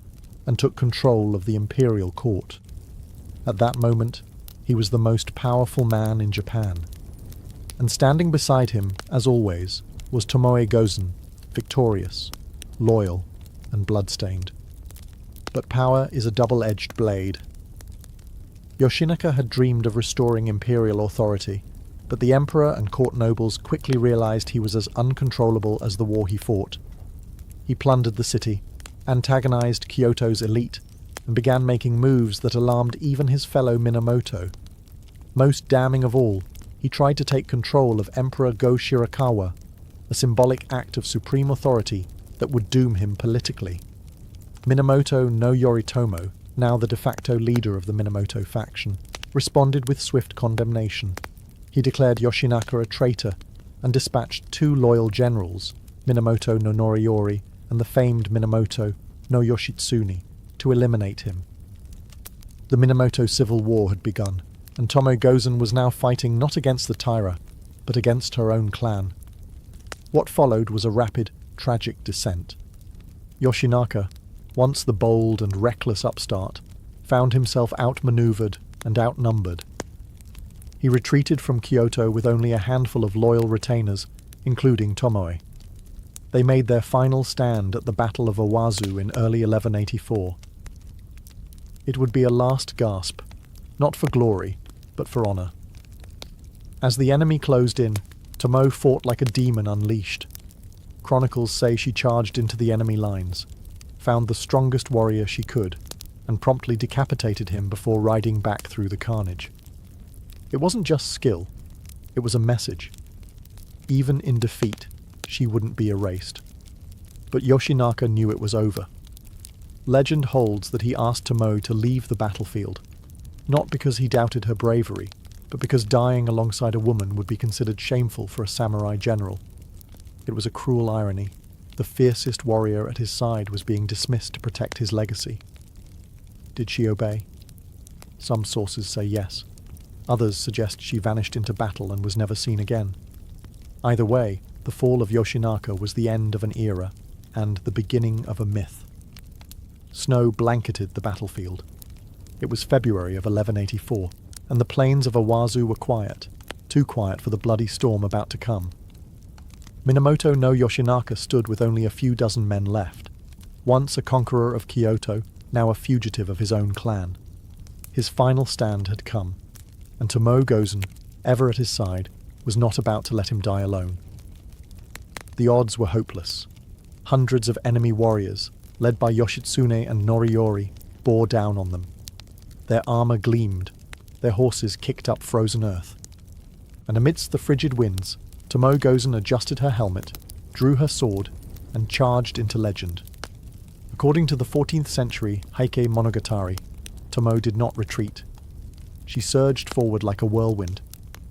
and took control of the imperial court. At that moment, he was the most powerful man in Japan. And standing beside him, as always, was Tomoe Gozen, victorious, loyal, and bloodstained. But power is a double-edged blade. Yoshinaka had dreamed of restoring imperial authority, but the emperor and court nobles quickly realized he was as uncontrollable as the war he fought. He plundered the city, antagonized Kyoto's elite, and began making moves that alarmed even his fellow Minamoto. Most damning of all, he tried to take control of Emperor Go Shirakawa, a symbolic act of supreme authority that would doom him politically. Minamoto no Yoritomo, now the de facto leader of the Minamoto faction, responded with swift condemnation. He declared Yoshinaka a traitor and dispatched two loyal generals, Minamoto no Noriyori and the famed Minamoto no Yoshitsune, to eliminate him. The Minamoto Civil War had begun, and Tomo Gozen was now fighting not against the Taira, but against her own clan. What followed was a rapid, tragic descent. Yoshinaka, once the bold and reckless upstart, found himself outmaneuvered and outnumbered. He retreated from Kyoto with only a handful of loyal retainers, including Tomoe. They made their final stand at the Battle of Owazu in early 1184. It would be a last gasp, not for glory, but for honor. As the enemy closed in, Tomoe fought like a demon unleashed. Chronicles say she charged into the enemy lines, found the strongest warrior she could, and promptly decapitated him before riding back through the carnage. It wasn't just skill, it was a message. Even in defeat, she wouldn't be erased. But Yoshinaka knew it was over. Legend holds that he asked Tomoe to leave the battlefield, not because he doubted her bravery, but because dying alongside a woman would be considered shameful for a samurai general. It was a cruel irony. The fiercest warrior at his side was being dismissed to protect his legacy. Did she obey? Some sources say yes. Others suggest she vanished into battle and was never seen again. Either way, the fall of Yoshinaka was the end of an era and the beginning of a myth. Snow blanketed the battlefield. It was February of 1184, and the plains of Owazu were quiet, too quiet for the bloody storm about to come. Minamoto no Yoshinaka stood with only a few dozen men left, once a conqueror of Kyoto, now a fugitive of his own clan. His final stand had come, and Tomoe Gozen, ever at his side, was not about to let him die alone. The odds were hopeless. Hundreds of enemy warriors, led by Yoshitsune and Noriyori, bore down on them. Their armour gleamed, their horses kicked up frozen earth. And amidst the frigid winds, Tomoe Gozen adjusted her helmet, drew her sword, and charged into legend. According to the 14th century Heike Monogatari, Tomoe did not retreat. She surged forward like a whirlwind,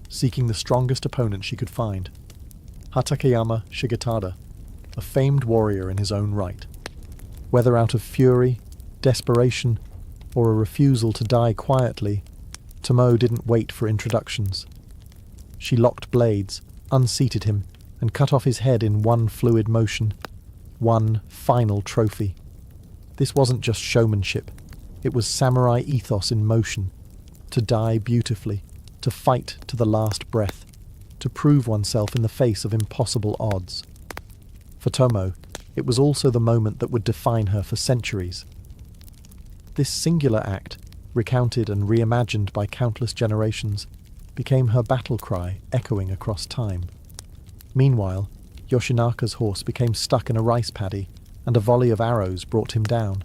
seeking the strongest opponent she could find. Hatakeyama Shigetada, a famed warrior in his own right. Whether out of fury, desperation, or a refusal to die quietly, Tomoe didn't wait for introductions. She locked blades, unseated him, and cut off his head in one fluid motion. One final trophy. This wasn't just showmanship. It was samurai ethos in motion. To die beautifully, to fight to the last breath, to prove oneself in the face of impossible odds. For Tomoe, it was also the moment that would define her for centuries. This singular act, recounted and reimagined by countless generations, became her battle cry echoing across time. Meanwhile, Yoshinaka's horse became stuck in a rice paddy, and a volley of arrows brought him down.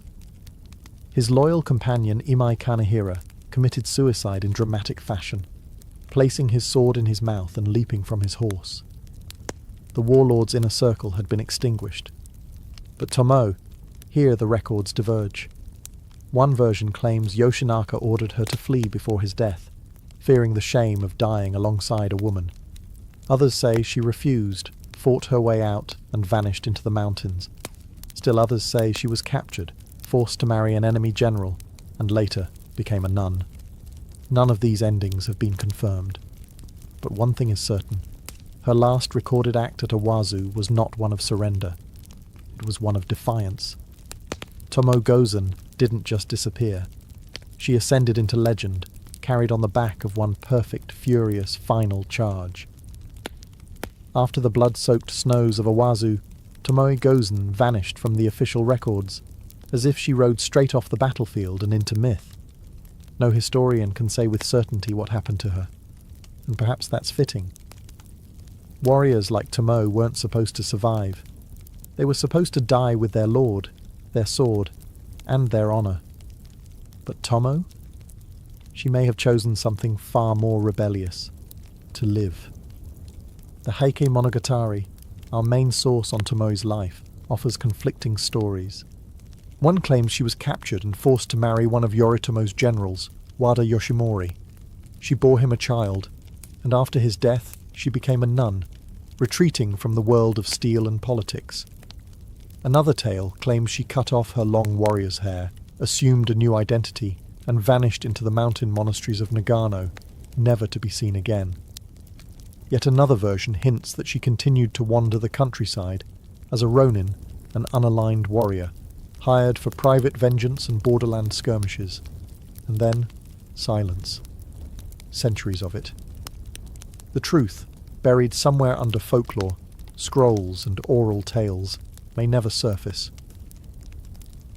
His loyal companion Imai Kanehira committed suicide in dramatic fashion, placing his sword in his mouth and leaping from his horse. The warlord's inner circle had been extinguished. But Tomoe, here the records diverge. One version claims Yoshinaka ordered her to flee before his death, fearing the shame of dying alongside a woman. Others say she refused, fought her way out, and vanished into the mountains. Still others say she was captured, forced to marry an enemy general, and later became a nun. None of these endings have been confirmed. But one thing is certain. Her last recorded act at Owazu was not one of surrender. It was one of defiance. Tomoe Gozen didn't just disappear. She ascended into legend, carried on the back of one perfect, furious, final charge. After the blood-soaked snows of Owazu, Tomoe Gozen vanished from the official records, as if she rode straight off the battlefield and into myth. No historian can say with certainty what happened to her, and perhaps that's fitting. Warriors like Tomoe weren't supposed to survive. They were supposed to die with their lord, their sword, and their honour. But Tomoe? She may have chosen something far more rebellious: to live. The Heike Monogatari, our main source on Tomoe's life, offers conflicting stories. One claims she was captured and forced to marry one of Yoritomo's generals, Wada Yoshimori. She bore him a child, and after his death she became a nun, retreating from the world of steel and politics. Another tale claims she cut off her long warrior's hair, assumed a new identity, and vanished into the mountain monasteries of Nagano, never to be seen again. Yet another version hints that she continued to wander the countryside as a ronin, an unaligned warrior, hired for private vengeance and borderland skirmishes. And then, silence. Centuries of it. The truth, buried somewhere under folklore, scrolls and oral tales, may never surface.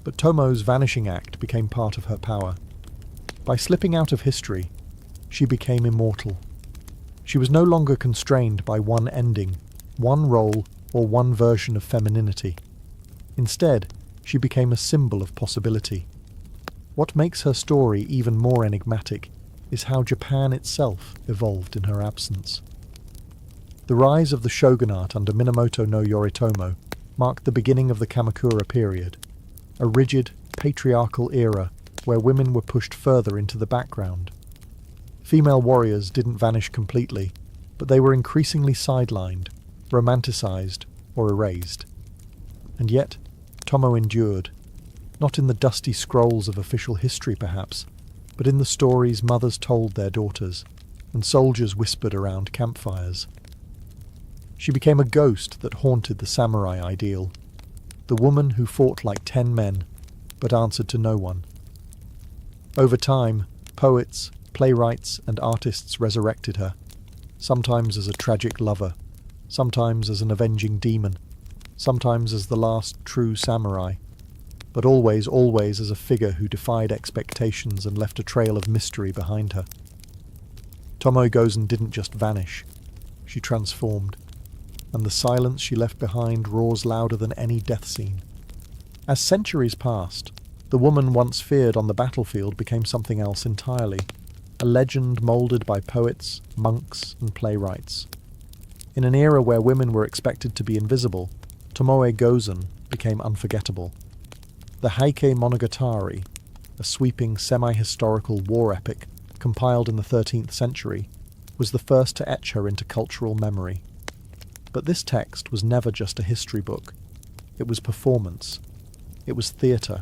But Tomoe's vanishing act became part of her power. By slipping out of history, she became immortal. She was no longer constrained by one ending, one role, or one version of femininity. Instead, she became a symbol of possibility. What makes her story even more enigmatic is how Japan itself evolved in her absence. The rise of the shogunate under Minamoto no Yoritomo marked the beginning of the Kamakura period, a rigid, patriarchal era where women were pushed further into the background. Female warriors didn't vanish completely, but they were increasingly sidelined, romanticized, or erased. And yet, Tomoe endured, not in the dusty scrolls of official history perhaps, but in the stories mothers told their daughters, and soldiers whispered around campfires. She became a ghost that haunted the samurai ideal, the woman who fought like 10 men, but answered to no one. Over time, poets, playwrights, and artists resurrected her, sometimes as a tragic lover, sometimes as an avenging demon, sometimes as the last true samurai, but always, always as a figure who defied expectations and left a trail of mystery behind her. Tomoe Gozen didn't just vanish, she transformed, and the silence she left behind roars louder than any death scene. As centuries passed, The woman once feared on the battlefield became something else entirely, a legend moulded by poets, monks, and playwrights. In an era where women were expected to be invisible, Tomoe Gozen became unforgettable. The Heike Monogatari, a sweeping semi-historical war epic compiled in the 13th century, was the first to etch her into cultural memory. But this text was never just a history book. It was performance. It was theatre.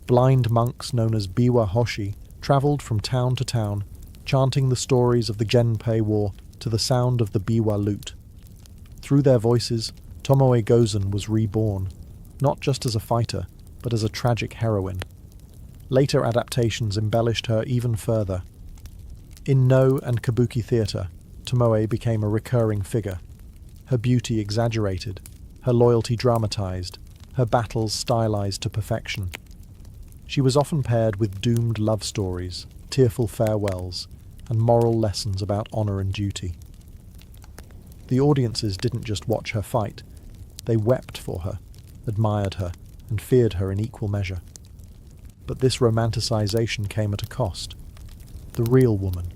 Blind monks known as Biwa Hoshi travelled from town to town, chanting the stories of the Genpei War to the sound of the biwa lute. Through their voices, Tomoe Gozen was reborn, not just as a fighter, but as a tragic heroine. Later adaptations embellished her even further. In No and Kabuki theatre, Tomoe became a recurring figure. Her beauty exaggerated, her loyalty dramatized, her battles stylized to perfection. She was often paired with doomed love stories, tearful farewells, and moral lessons about honor and duty. The audiences didn't just watch her fight, they wept for her, admired her, and feared her in equal measure. But this romanticization came at a cost. The real woman,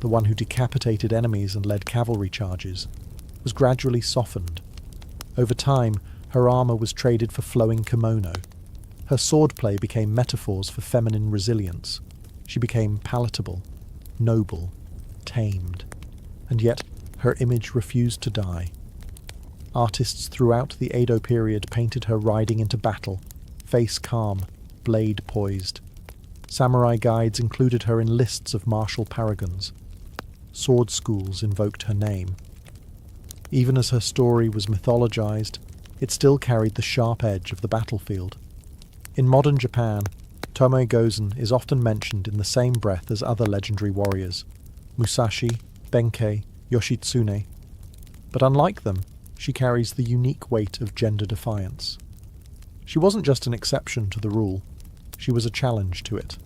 the one who decapitated enemies and led cavalry charges, was gradually softened. Over time, her armor was traded for flowing kimono. Her swordplay became metaphors for feminine resilience. She became palatable, noble, tamed, and yet her image refused to die. Artists throughout the Edo period painted her riding into battle, face calm, blade poised. Samurai guides included her in lists of martial paragons. Sword schools invoked her name. Even as her story was mythologized, it still carried the sharp edge of the battlefield. In modern Japan, Tomoe Gozen is often mentioned in the same breath as other legendary warriors, Musashi, Benkei, Yoshitsune. But unlike them, she carries the unique weight of gender defiance. She wasn't just an exception to the rule, she was a challenge to it.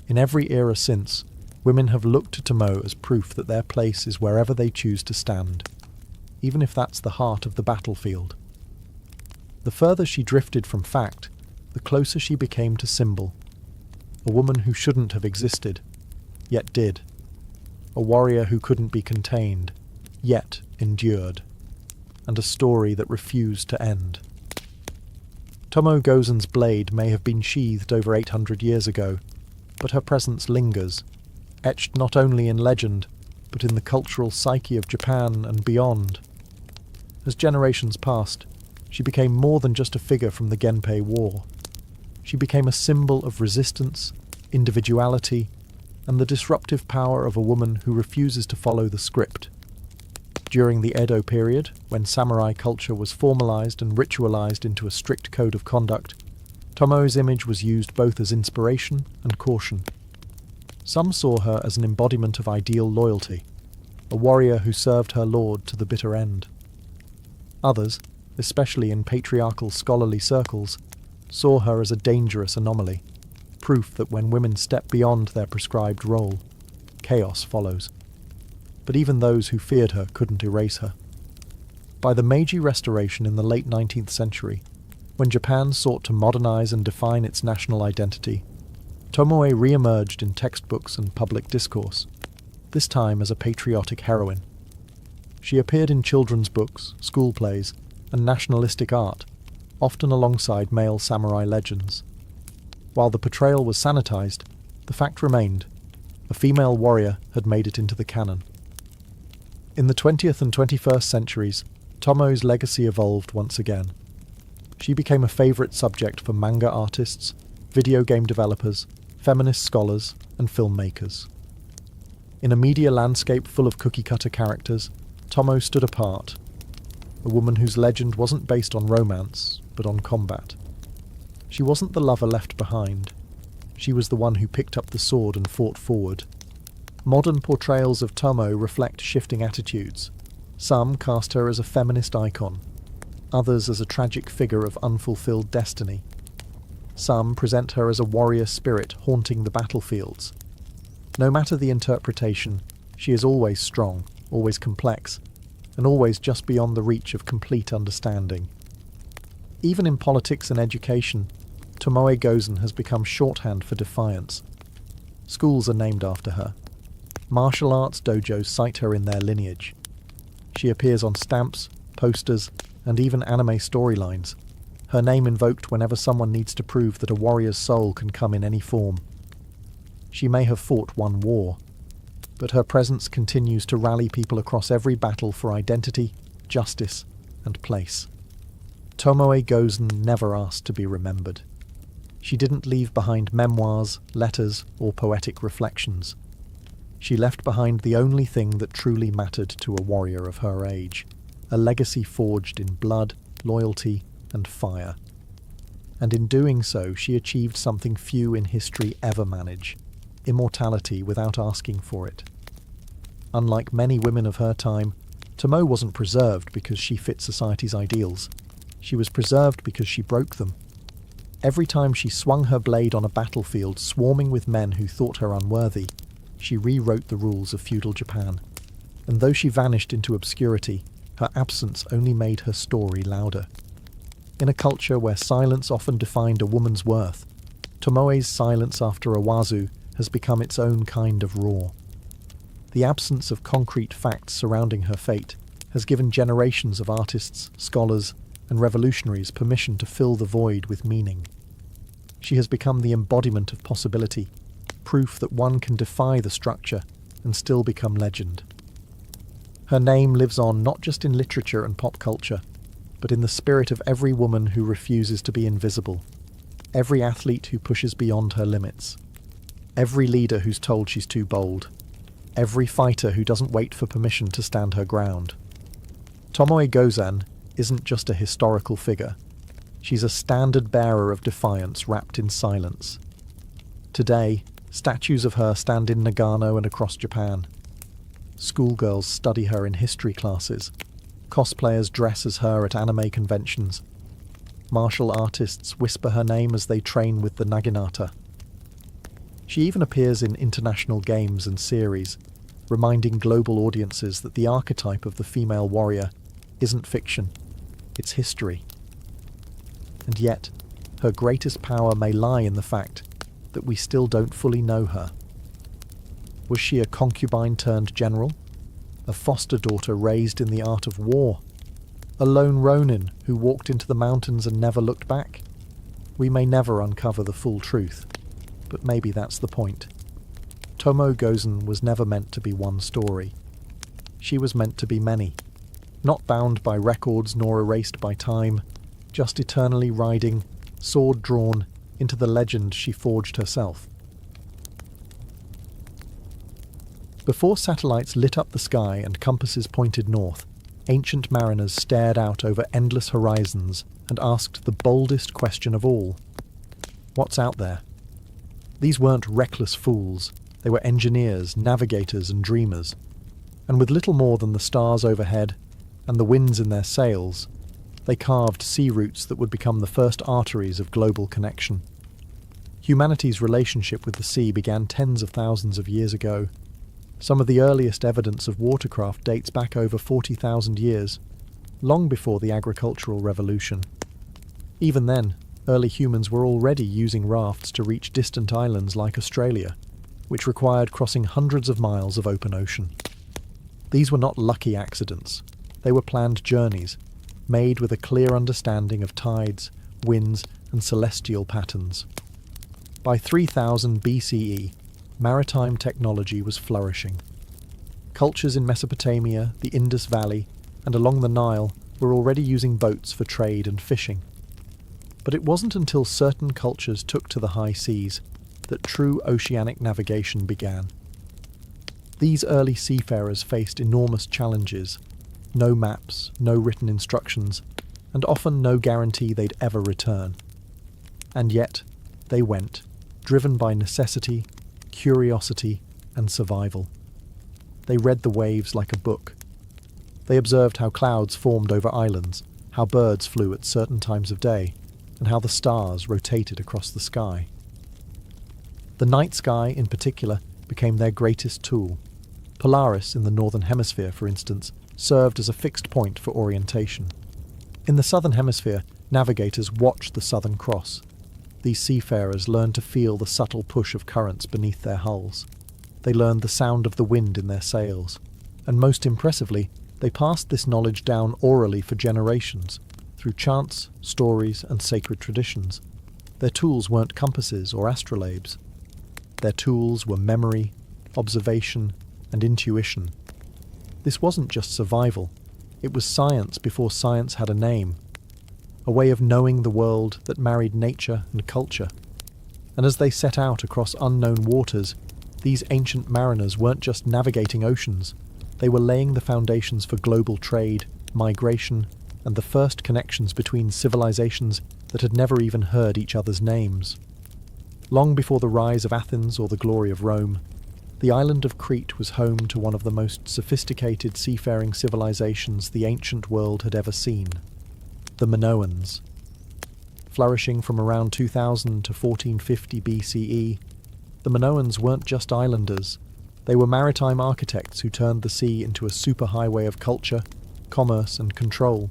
In every era since, women have looked to Tomoe as proof that their place is wherever they choose to stand, even if that's the heart of the battlefield. The further she drifted from fact, the closer she became to symbol. A woman who shouldn't have existed, yet did. A warrior who couldn't be contained, yet endured. And a story that refused to end. Tomoe Gozen's blade may have been sheathed over 800 years ago, but her presence lingers, etched not only in legend, but in the cultural psyche of Japan and beyond. As generations passed, she became more than just a figure from the Genpei War. She became a symbol of resistance, individuality, and the disruptive power of a woman who refuses to follow the script. During the Edo period, when samurai culture was formalized and ritualized into a strict code of conduct, Tomoe's image was used both as inspiration and caution. Some saw her as an embodiment of ideal loyalty, a warrior who served her lord to the bitter end. Others, especially in patriarchal scholarly circles, saw her as a dangerous anomaly, proof that when women step beyond their prescribed role, chaos follows. But even those who feared her couldn't erase her. By the Meiji Restoration in the late 19th century, when Japan sought to modernize and define its national identity, Tomoe re-emerged in textbooks and public discourse, this time as a patriotic heroine. She appeared in children's books, school plays, and nationalistic art, often alongside male samurai legends. While the portrayal was sanitized, the fact remained: a female warrior had made it into the canon. In the 20th and 21st centuries, Tomoe's legacy evolved once again. She became a favorite subject for manga artists, video game developers, feminist scholars, and filmmakers. In a media landscape full of cookie-cutter characters, Tomoe stood apart, a woman whose legend wasn't based on romance, but on combat. She wasn't the lover left behind. She was the one who picked up the sword and fought forward. Modern portrayals of Tomoe reflect shifting attitudes. Some cast her as a feminist icon, others as a tragic figure of unfulfilled destiny. Some present her as a warrior spirit haunting the battlefields. No matter the interpretation, she is always strong, always complex, and always just beyond the reach of complete understanding. Even in politics and education, Tomoe Gozen has become shorthand for defiance. Schools are named after her. Martial arts dojos cite her in their lineage. She appears on stamps, posters, and even anime storylines. Her name invoked whenever someone needs to prove that a warrior's soul can come in any form. She may have fought one war, but her presence continues to rally people across every battle for identity, justice, and place. Tomoe Gozen never asked to be remembered. She didn't leave behind memoirs, letters, or poetic reflections. She left behind the only thing that truly mattered to a warrior of her age, a legacy forged in blood, loyalty, and fire. And in doing so, she achieved something few in history ever manage: immortality without asking for it. Unlike many women of her time, Tomoe wasn't preserved because she fit society's ideals. She was preserved because she broke them. Every time she swung her blade on a battlefield swarming with men who thought her unworthy, she rewrote the rules of feudal Japan. And though she vanished into obscurity, her absence only made her story louder. In a culture where silence often defined a woman's worth, Tomoe's silence after Owazu has become its own kind of roar. The absence of concrete facts surrounding her fate has given generations of artists, scholars, and revolutionaries permission to fill the void with meaning. She has become the embodiment of possibility, proof that one can defy the structure and still become legend. Her name lives on not just in literature and pop culture, but in the spirit of every woman who refuses to be invisible, every athlete who pushes beyond her limits, every leader who's told she's too bold, every fighter who doesn't wait for permission to stand her ground. Tomoe Gozen isn't just a historical figure. She's a standard-bearer of defiance wrapped in silence. Today, statues of her stand in Nagano and across Japan. Schoolgirls study her in history classes. Cosplayers dress as her at anime conventions. Martial artists whisper her name as they train with the naginata. She even appears in international games and series, reminding global audiences that the archetype of the female warrior isn't fiction, it's history. And yet, her greatest power may lie in the fact that we still don't fully know her. Was she a concubine turned general? A foster daughter raised in the art of war? A lone ronin who walked into the mountains and never looked back? We may never uncover the full truth, but maybe that's the point. Tomoe Gozen was never meant to be one story. She was meant to be many, not bound by records nor erased by time, just eternally riding, sword drawn, into the legend she forged herself. Before satellites lit up the sky and compasses pointed north, ancient mariners stared out over endless horizons and asked the boldest question of all: what's out there? These weren't reckless fools. They were engineers, navigators, and dreamers. And with little more than the stars overhead and the winds in their sails, they carved sea routes that would become the first arteries of global connection. Humanity's relationship with the sea began tens of thousands of years ago. Some of the earliest evidence of watercraft dates back over 40,000 years, long before the agricultural revolution. Even then, early humans were already using rafts to reach distant islands like Australia, which required crossing hundreds of miles of open ocean. These were not lucky accidents. They were planned journeys, made with a clear understanding of tides, winds, and celestial patterns. By 3000 BCE, maritime technology was flourishing. Cultures in Mesopotamia, the Indus Valley, and along the Nile were already using boats for trade and fishing. But it wasn't until certain cultures took to the high seas that true oceanic navigation began. These early seafarers faced enormous challenges: no maps, no written instructions, and often no guarantee they'd ever return. And yet, they went, driven by necessity, curiosity, and survival. They read the waves like a book. They observed how clouds formed over islands, how birds flew at certain times of day, and how the stars rotated across the sky. The night sky, in particular, became their greatest tool. Polaris, in the northern hemisphere, for instance, served as a fixed point for orientation. In the southern hemisphere, navigators watched the Southern Cross. these seafarers learned to feel the subtle push of currents beneath their hulls. They learned the sound of the wind in their sails, and most impressively, they passed this knowledge down orally for generations, through chants, stories, and sacred traditions. Their tools weren't compasses or astrolabes. Their tools were memory, observation, and intuition. This wasn't just survival. It was science before science had a name, a way of knowing the world that married nature and culture. And as they set out across unknown waters, these ancient mariners weren't just navigating oceans, they were laying the foundations for global trade, migration, and the first connections between civilizations that had never even heard each other's names. Long before the rise of Athens or the glory of Rome, the island of Crete was home to one of the most sophisticated seafaring civilizations the ancient world had ever seen, the Minoans. Flourishing from around 2000 to 1450 BCE, the Minoans weren't just islanders, they were maritime architects who turned the sea into a superhighway of culture, commerce, and control.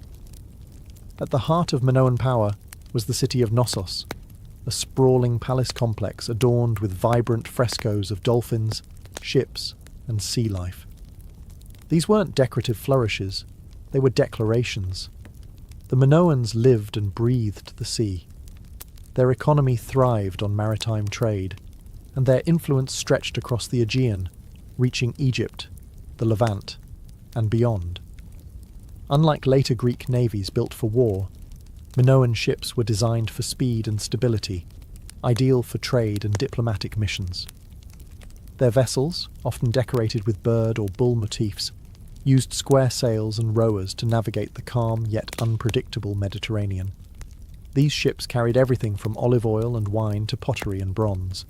At the heart of Minoan power was the city of Knossos, a sprawling palace complex adorned with vibrant frescoes of dolphins, ships, and sea life. These weren't decorative flourishes, they were declarations. The Minoans lived and breathed the sea. Their economy thrived on maritime trade, and their influence stretched across the Aegean, reaching Egypt, the Levant, and beyond. Unlike later Greek navies built for war, Minoan ships were designed for speed and stability, ideal for trade and diplomatic missions. Their vessels, often decorated with bird or bull motifs, used square sails and rowers to navigate the calm yet unpredictable Mediterranean. These ships carried everything from olive oil and wine to pottery and bronze.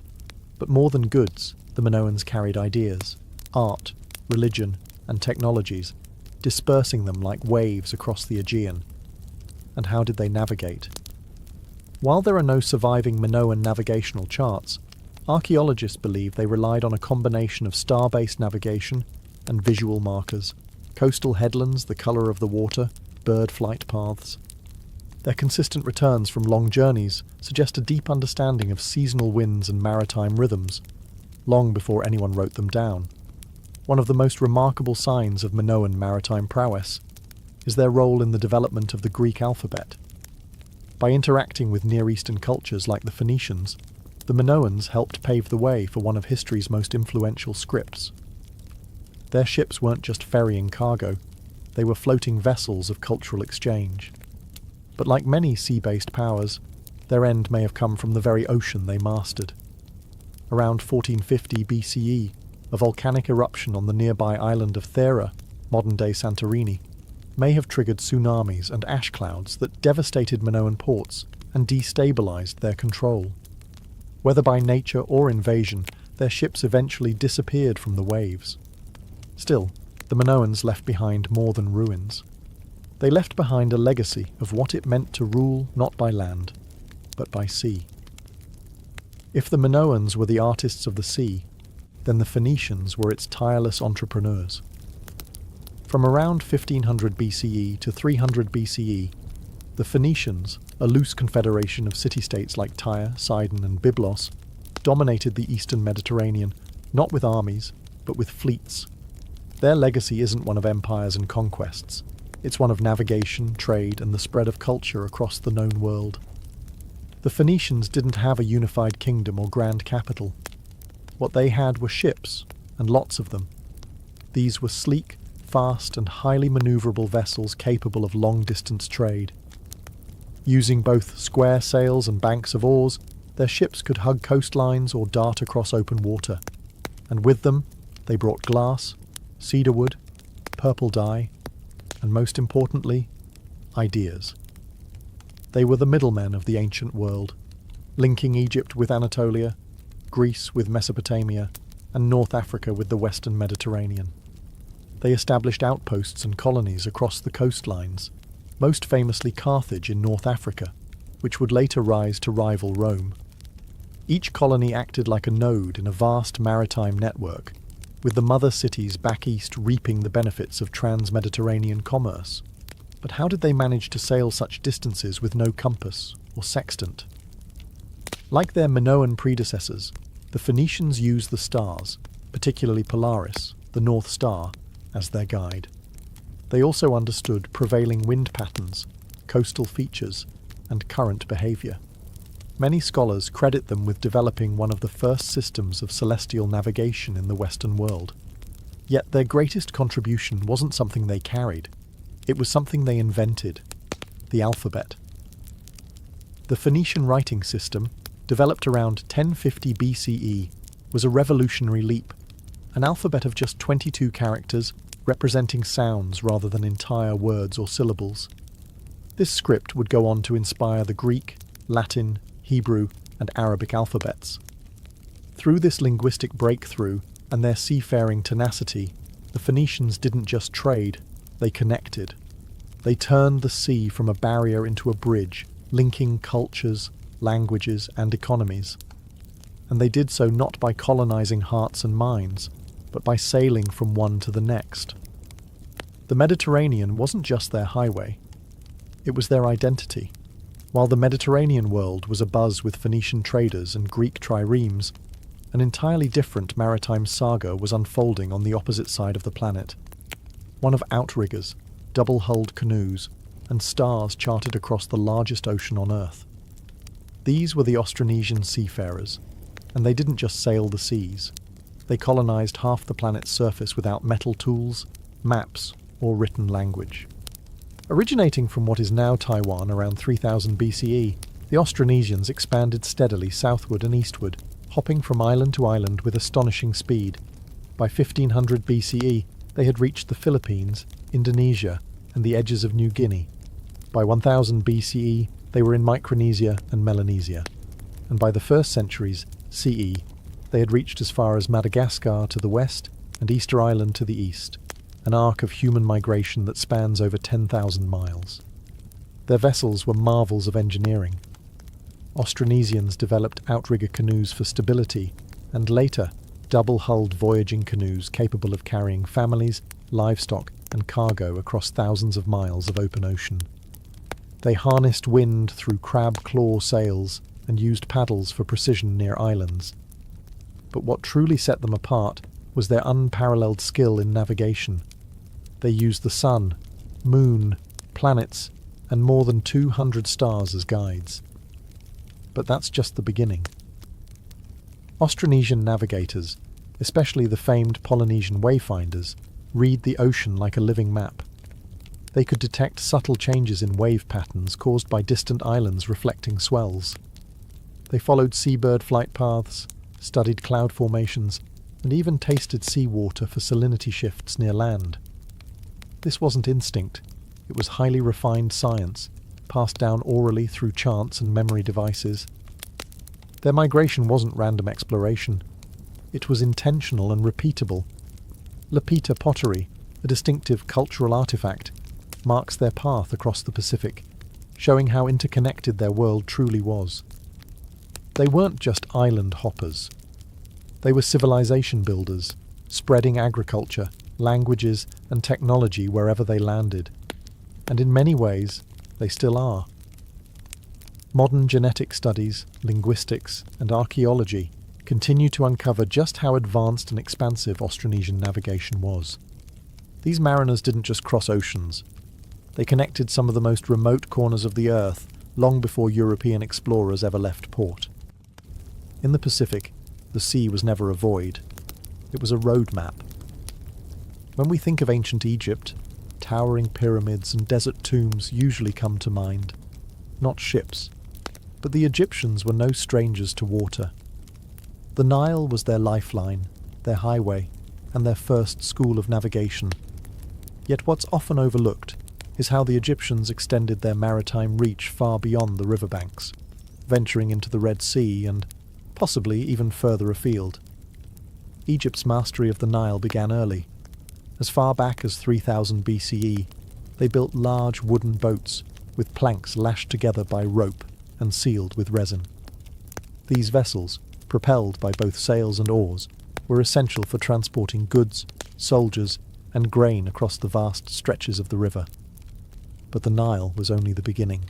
But more than goods, the Minoans carried ideas, art, religion, and technologies, dispersing them like waves across the Aegean. And how did they navigate? While there are no surviving Minoan navigational charts, archaeologists believe they relied on a combination of star-based navigation and visual markers, coastal headlands, the colour of the water, bird flight paths. Their consistent returns from long journeys suggest a deep understanding of seasonal winds and maritime rhythms, long before anyone wrote them down. One of the most remarkable signs of Minoan maritime prowess is their role in the development of the Greek alphabet. By interacting with Near Eastern cultures like the Phoenicians, the Minoans helped pave the way for one of history's most influential scripts. Their ships weren't just ferrying cargo, they were floating vessels of cultural exchange. But like many sea-based powers, their end may have come from the very ocean they mastered. Around 1450 BCE, a volcanic eruption on the nearby island of Thera, modern-day Santorini, may have triggered tsunamis and ash clouds that devastated Minoan ports and destabilized their control. Whether by nature or invasion, their ships eventually disappeared from the waves. Still, the Minoans left behind more than ruins. They left behind a legacy of what it meant to rule not by land, but by sea. If the Minoans were the artists of the sea, then the Phoenicians were its tireless entrepreneurs. From around 1500 BCE to 300 BCE, the Phoenicians, a loose confederation of city-states like Tyre, Sidon, and Byblos, dominated the eastern Mediterranean, not with armies, but with fleets. Their legacy isn't one of empires and conquests. It's one of navigation, trade, and the spread of culture across the known world. The Phoenicians didn't have a unified kingdom or grand capital. What they had were ships, and lots of them. These were sleek, fast, and highly maneuverable vessels capable of long-distance trade. Using both square sails and banks of oars, their ships could hug coastlines or dart across open water. And with them, they brought glass, cedar wood, purple dye, and most importantly, ideas. They were the middlemen of the ancient world, linking Egypt with Anatolia, Greece with Mesopotamia, and North Africa with the western Mediterranean. They established outposts and colonies across the coastlines, most famously Carthage in North Africa, which would later rise to rival Rome. Each colony acted like a node in a vast maritime network, with the mother cities back east reaping the benefits of trans-Mediterranean commerce. But how did they manage to sail such distances with no compass or sextant? Like their Minoan predecessors, the Phoenicians used the stars, particularly Polaris, the North Star, as their guide. They also understood prevailing wind patterns, coastal features, and current behaviour. Many scholars credit them with developing one of the first systems of celestial navigation in the Western world. Yet their greatest contribution wasn't something they carried. It was something they invented: the alphabet. The Phoenician writing system, developed around 1050 BCE, was a revolutionary leap, an alphabet of just 22 characters representing sounds rather than entire words or syllables. This script would go on to inspire the Greek, Latin, Hebrew, and Arabic alphabets. Through this linguistic breakthrough and their seafaring tenacity, the Phoenicians didn't just trade, they connected. They turned the sea from a barrier into a bridge, linking cultures, languages, and economies. And they did so not by colonizing hearts and minds, but by sailing from one to the next. The Mediterranean wasn't just their highway, it was their identity. While the Mediterranean world was abuzz with Phoenician traders and Greek triremes, an entirely different maritime saga was unfolding on the opposite side of the planet. One of outriggers, double-hulled canoes, and stars charted across the largest ocean on Earth. These were the Austronesian seafarers, and they didn't just sail the seas. They colonized half the planet's surface without metal tools, maps, or written language. Originating from what is now Taiwan around 3000 BCE, the Austronesians expanded steadily southward and eastward, hopping from island to island with astonishing speed. By 1500 BCE, they had reached the Philippines, Indonesia, and the edges of New Guinea. By 1000 BCE, they were in Micronesia and Melanesia. And by the first centuries, CE, they had reached as far as Madagascar to the west and Easter Island to the east, an arc of human migration that spans over 10,000 miles. Their vessels were marvels of engineering. Austronesians developed outrigger canoes for stability, and later, double-hulled voyaging canoes capable of carrying families, livestock, and cargo across thousands of miles of open ocean. They harnessed wind through crab-claw sails and used paddles for precision near islands. But what truly set them apart was their unparalleled skill in navigation. They used the sun, moon, planets, and more than 200 stars as guides. But that's just the beginning. Austronesian navigators, especially the famed Polynesian wayfinders, read the ocean like a living map. They could detect subtle changes in wave patterns caused by distant islands reflecting swells. They followed seabird flight paths, studied cloud formations, and even tasted seawater for salinity shifts near land. This wasn't instinct, it was highly refined science, passed down orally through chants and memory devices. Their migration wasn't random exploration. It was intentional and repeatable. Lapita pottery, a distinctive cultural artifact, marks their path across the Pacific, showing how interconnected their world truly was. They weren't just island hoppers. They were civilization builders, spreading agriculture, languages, and technology wherever they landed. And in many ways, they still are. Modern genetic studies, linguistics, and archaeology continue to uncover just how advanced and expansive Austronesian navigation was. These mariners didn't just cross oceans. They connected some of the most remote corners of the Earth long before European explorers ever left port. In the Pacific, the sea was never a void. It was a road map. When we think of ancient Egypt, towering pyramids and desert tombs usually come to mind. Not ships. But the Egyptians were no strangers to water. The Nile was their lifeline, their highway, and their first school of navigation. Yet what's often overlooked is how the Egyptians extended their maritime reach far beyond the riverbanks, venturing into the Red Sea and possibly even further afield. Egypt's mastery of the Nile began early. As far back as 3000 BCE, they built large wooden boats with planks lashed together by rope and sealed with resin. These vessels, propelled by both sails and oars, were essential for transporting goods, soldiers, and grain across the vast stretches of the river. But the Nile was only the beginning.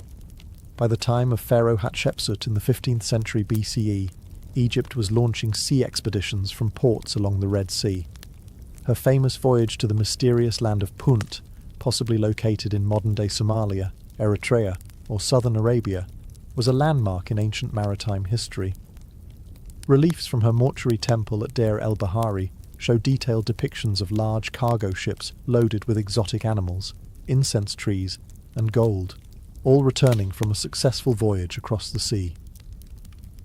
By the time of Pharaoh Hatshepsut in the 15th century BCE, Egypt was launching sea expeditions from ports along the Red Sea. Her famous voyage to the mysterious land of Punt, possibly located in modern-day Somalia, Eritrea, or southern Arabia, was a landmark in ancient maritime history. Reliefs from her mortuary temple at Deir el-Bahari show detailed depictions of large cargo ships loaded with exotic animals, incense trees, and gold, all returning from a successful voyage across the sea.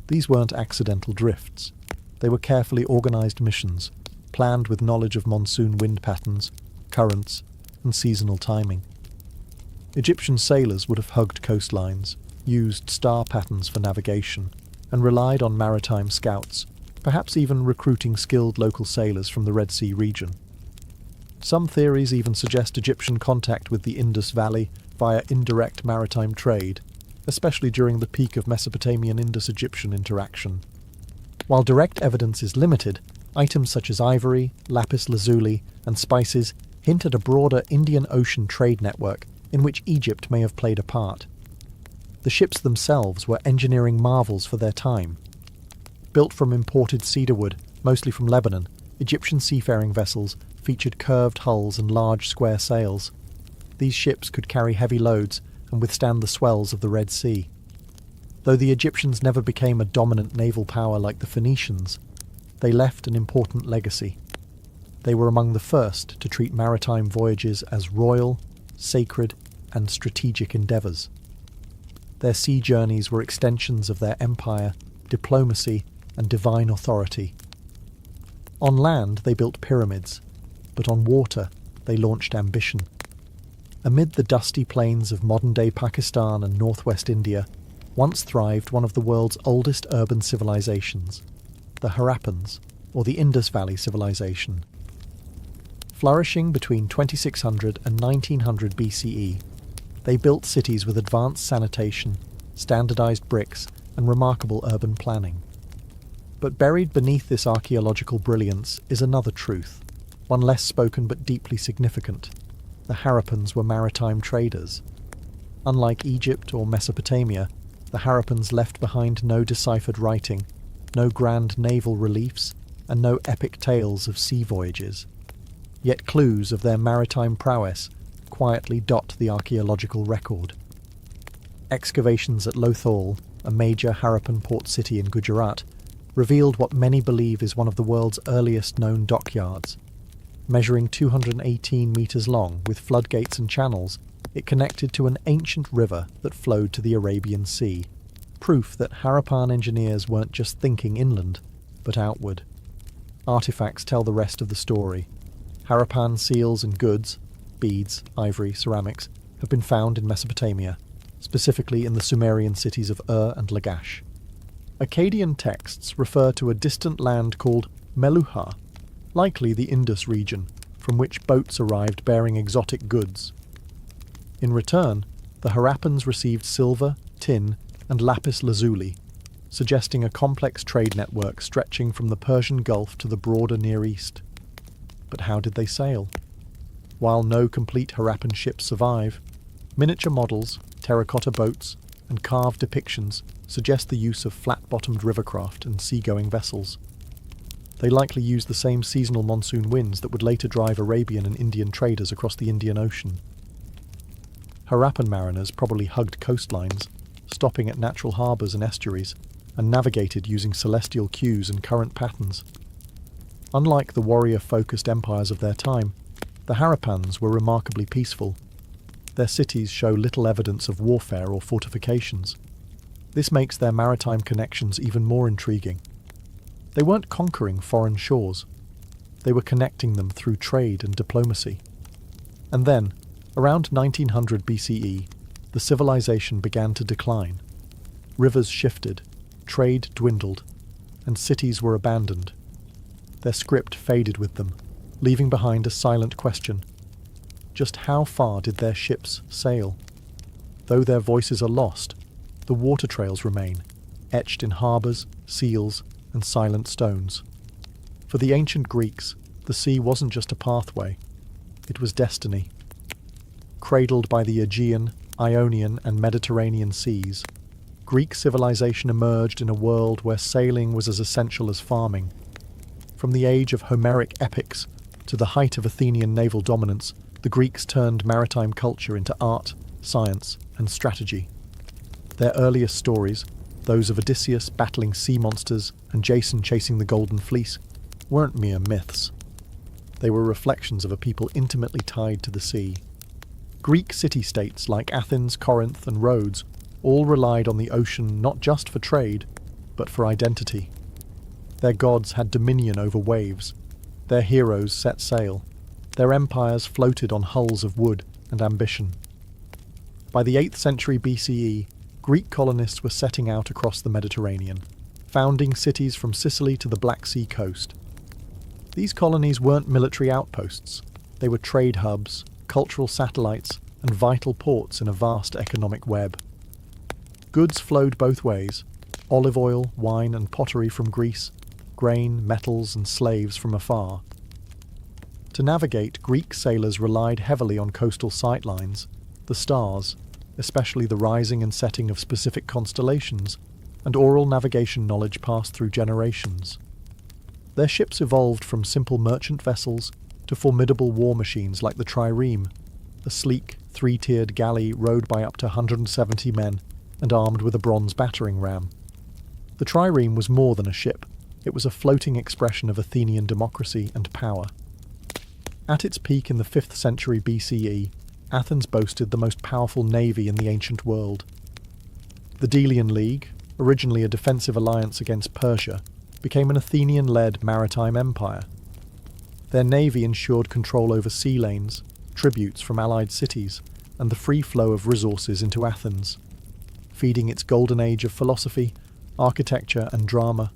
These weren't accidental drifts. They were carefully organised missions, planned with knowledge of monsoon wind patterns, currents, and seasonal timing. Egyptian sailors would have hugged coastlines, used star patterns for navigation, and relied on maritime scouts, perhaps even recruiting skilled local sailors from the Red Sea region. Some theories even suggest Egyptian contact with the Indus Valley via indirect maritime trade, especially during the peak of Mesopotamian Indus-Egyptian interaction. While direct evidence is limited, items such as ivory, lapis lazuli, and spices hint at a broader Indian Ocean trade network in which Egypt may have played a part. The ships themselves were engineering marvels for their time. Built from imported cedar wood, mostly from Lebanon, Egyptian seafaring vessels featured curved hulls and large square sails. These ships could carry heavy loads and withstand the swells of the Red Sea. Though the Egyptians never became a dominant naval power like the Phoenicians, they left an important legacy. They were among the first to treat maritime voyages as royal, sacred, and strategic endeavours. Their sea journeys were extensions of their empire, diplomacy, and divine authority. On land, they built pyramids, but on water, they launched ambition. Amid the dusty plains of modern-day Pakistan and northwest India, once thrived one of the world's oldest urban civilizations, the Harappans, or the Indus Valley Civilization. Flourishing between 2600 and 1900 BCE, they built cities with advanced sanitation, standardized bricks, and remarkable urban planning. But buried beneath this archaeological brilliance is another truth, one less spoken but deeply significant. The Harappans were maritime traders. Unlike Egypt or Mesopotamia, the Harappans left behind no deciphered writing, no grand naval reliefs, and no epic tales of sea voyages. Yet clues of their maritime prowess quietly dot the archaeological record. Excavations at Lothal, a major Harappan port city in Gujarat, revealed what many believe is one of the world's earliest known dockyards. Measuring 218 metres long with floodgates and channels, it connected to an ancient river that flowed to the Arabian Sea, proof that Harappan engineers weren't just thinking inland, but outward. Artifacts tell the rest of the story. Harappan seals and goods, beads, ivory, ceramics, have been found in Mesopotamia, specifically in the Sumerian cities of Ur and Lagash. Akkadian texts refer to a distant land called Meluha, likely the Indus region, from which boats arrived bearing exotic goods. In return, the Harappans received silver, tin, and lapis lazuli, suggesting a complex trade network stretching from the Persian Gulf to the broader Near East. But how did they sail? While no complete Harappan ships survive, miniature models, terracotta boats, and carved depictions suggest the use of flat-bottomed rivercraft and seagoing vessels. They likely used the same seasonal monsoon winds that would later drive Arabian and Indian traders across the Indian Ocean. Harappan mariners probably hugged coastlines, stopping at natural harbours and estuaries, and navigated using celestial cues and current patterns. Unlike the warrior-focused empires of their time, the Harappans were remarkably peaceful. Their cities show little evidence of warfare or fortifications. This makes their maritime connections even more intriguing. They weren't conquering foreign shores. They were connecting them through trade and diplomacy. And then, around 1900 BCE, the civilization began to decline. Rivers shifted, trade dwindled, and cities were abandoned. Their script faded with them, leaving behind a silent question. Just how far did their ships sail? Though their voices are lost, the water trails remain, etched in harbours, seals, and silent stones. For the ancient Greeks, the sea wasn't just a pathway, it was destiny. Cradled by the Aegean, Ionian, and Mediterranean seas, Greek civilization emerged in a world where sailing was as essential as farming. From the age of Homeric epics to the height of Athenian naval dominance, the Greeks turned maritime culture into art, science, and strategy. Their earliest stories, those of Odysseus battling sea monsters and Jason chasing the Golden Fleece, weren't mere myths. They were reflections of a people intimately tied to the sea. Greek city-states like Athens, Corinth, and Rhodes all relied on the ocean not just for trade, but for identity. Their gods had dominion over waves. Their heroes set sail. Their empires floated on hulls of wood and ambition. By the 8th century BCE, Greek colonists were setting out across the Mediterranean, founding cities from Sicily to the Black Sea coast. These colonies weren't military outposts. They were trade hubs, cultural satellites, and vital ports in a vast economic web. Goods flowed both ways: olive oil, wine, and pottery from Greece, grain, metals, and slaves from afar. To navigate, Greek sailors relied heavily on coastal sightlines, the stars, especially the rising and setting of specific constellations, and oral navigation knowledge passed through generations. Their ships evolved from simple merchant vessels to formidable war machines like the trireme, a sleek, three-tiered galley rowed by up to 170 men and armed with a bronze battering ram. The trireme was more than a ship. It was a floating expression of Athenian democracy and power. At its peak in the 5th century BCE, Athens boasted the most powerful navy in the ancient world. The Delian League, originally a defensive alliance against Persia, became an Athenian-led maritime empire. Their navy ensured control over sea lanes, tributes from allied cities, and the free flow of resources into Athens, feeding its golden age of philosophy, architecture, and drama.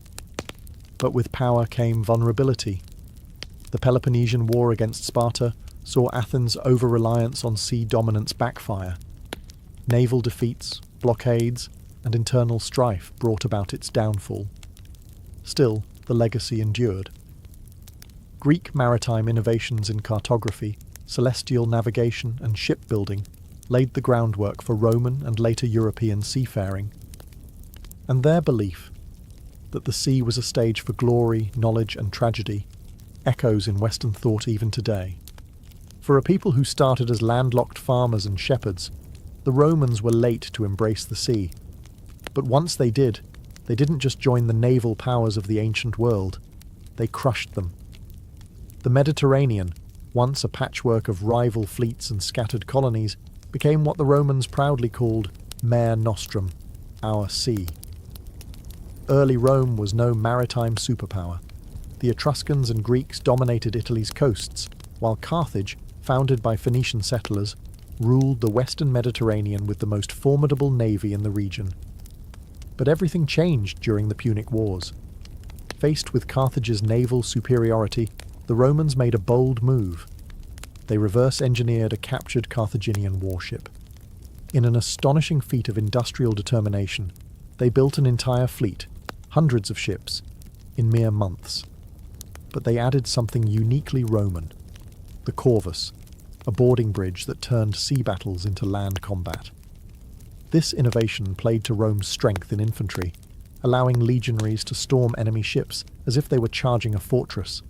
But with power came vulnerability. The Peloponnesian War against Sparta saw Athens' over-reliance on sea dominance backfire. Naval defeats, blockades, and internal strife brought about its downfall. Still, the legacy endured. Greek maritime innovations in cartography, celestial navigation, and shipbuilding laid the groundwork for Roman and later European seafaring. And their belief that the sea was a stage for glory, knowledge, and tragedy echoes in Western thought even today. For a people who started as landlocked farmers and shepherds, the Romans were late to embrace the sea. But once they did, they didn't just join the naval powers of the ancient world, they crushed them. The Mediterranean, once a patchwork of rival fleets and scattered colonies, became what the Romans proudly called Mare Nostrum, our sea. Early Rome was no maritime superpower. The Etruscans and Greeks dominated Italy's coasts, while Carthage, founded by Phoenician settlers, ruled the western Mediterranean with the most formidable navy in the region. But everything changed during the Punic Wars. Faced with Carthage's naval superiority, the Romans made a bold move. They reverse-engineered a captured Carthaginian warship. In an astonishing feat of industrial determination, they built an entire fleet, hundreds of ships, in mere months. But they added something uniquely Roman: the corvus, a boarding bridge that turned sea battles into land combat. This innovation played to Rome's strength in infantry, allowing legionaries to storm enemy ships as if they were charging a fortress.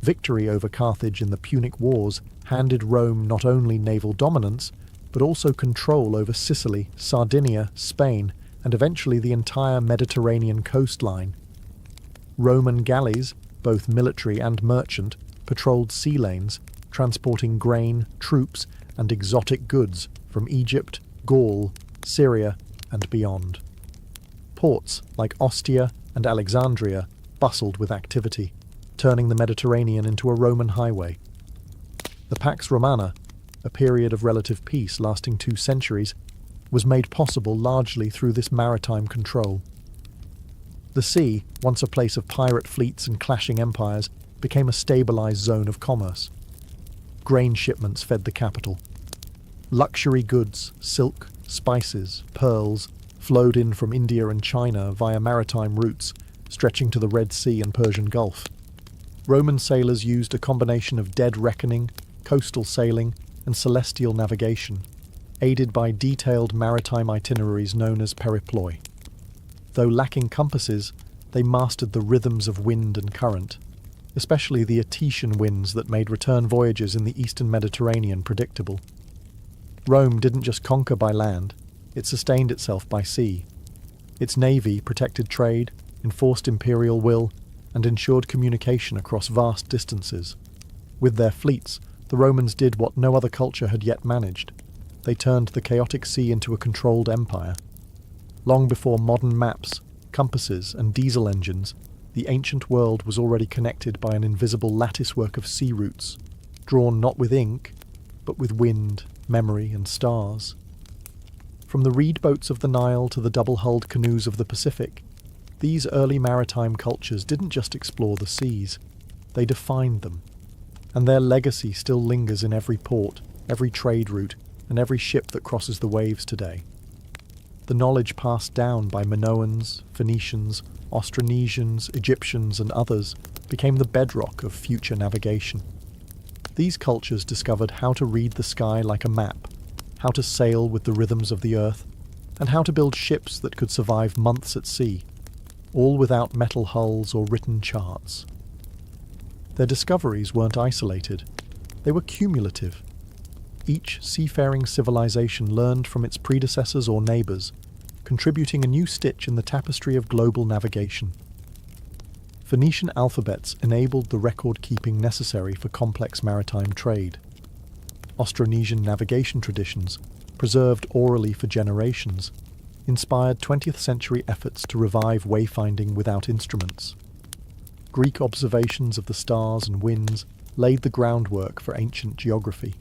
Victory over Carthage in the Punic Wars handed Rome not only naval dominance, but also control over Sicily, Sardinia, Spain, and eventually the entire Mediterranean coastline. Roman galleys, both military and merchant, patrolled sea lanes, transporting grain, troops, and exotic goods from Egypt, Gaul, Syria, and beyond. Ports like Ostia and Alexandria bustled with activity, turning the Mediterranean into a Roman highway. The Pax Romana, a period of relative peace lasting 2 centuries, was made possible largely through this maritime control. The sea, once a place of pirate fleets and clashing empires, became a stabilized zone of commerce. Grain shipments fed the capital. Luxury goods, silk, spices, pearls, flowed in from India and China via maritime routes, stretching to the Red Sea and Persian Gulf. Roman sailors used a combination of dead reckoning, coastal sailing, and celestial navigation. aided by detailed maritime itineraries known as periploi. Though lacking compasses, they mastered the rhythms of wind and current, especially the Etesian winds that made return voyages in the eastern Mediterranean predictable. Rome didn't just conquer by land, it sustained itself by sea. Its navy protected trade, enforced imperial will, and ensured communication across vast distances. With their fleets, the Romans did what no other culture had yet managed. They turned the chaotic sea into a controlled empire. Long before modern maps, compasses, and diesel engines, the ancient world was already connected by an invisible latticework of sea routes, drawn not with ink, but with wind, memory, and stars. From the reed boats of the Nile to the double-hulled canoes of the Pacific, these early maritime cultures didn't just explore the seas, they defined them. And their legacy still lingers in every port, every trade route, and every ship that crosses the waves today. The knowledge passed down by Minoans, Phoenicians, Austronesians, Egyptians, and others became the bedrock of future navigation. These cultures discovered how to read the sky like a map, how to sail with the rhythms of the earth, and how to build ships that could survive months at sea, all without metal hulls or written charts. Their discoveries weren't isolated, they were cumulative. Each seafaring civilization learned from its predecessors or neighbours, contributing a new stitch in the tapestry of global navigation. Phoenician alphabets enabled the record-keeping necessary for complex maritime trade. Austronesian navigation traditions, preserved orally for generations, inspired 20th century efforts to revive wayfinding without instruments. Greek observations of the stars and winds laid the groundwork for ancient geography.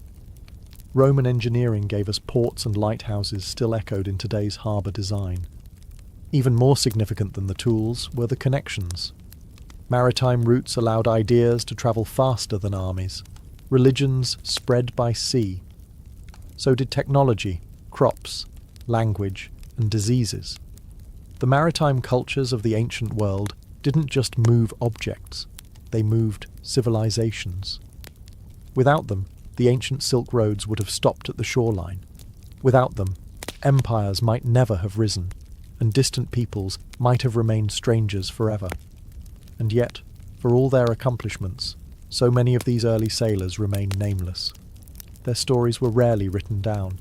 Roman engineering gave us ports and lighthouses still echoed in today's harbour design. Even more significant than the tools were the connections. Maritime routes allowed ideas to travel faster than armies. Religions spread by sea. So did technology, crops, language, and diseases. The maritime cultures of the ancient world didn't just move objects, they moved civilizations. Without them, the ancient Silk Roads would have stopped at the shoreline. Without them, empires might never have risen, and distant peoples might have remained strangers forever. And yet, for all their accomplishments, so many of these early sailors remain nameless. Their stories were rarely written down.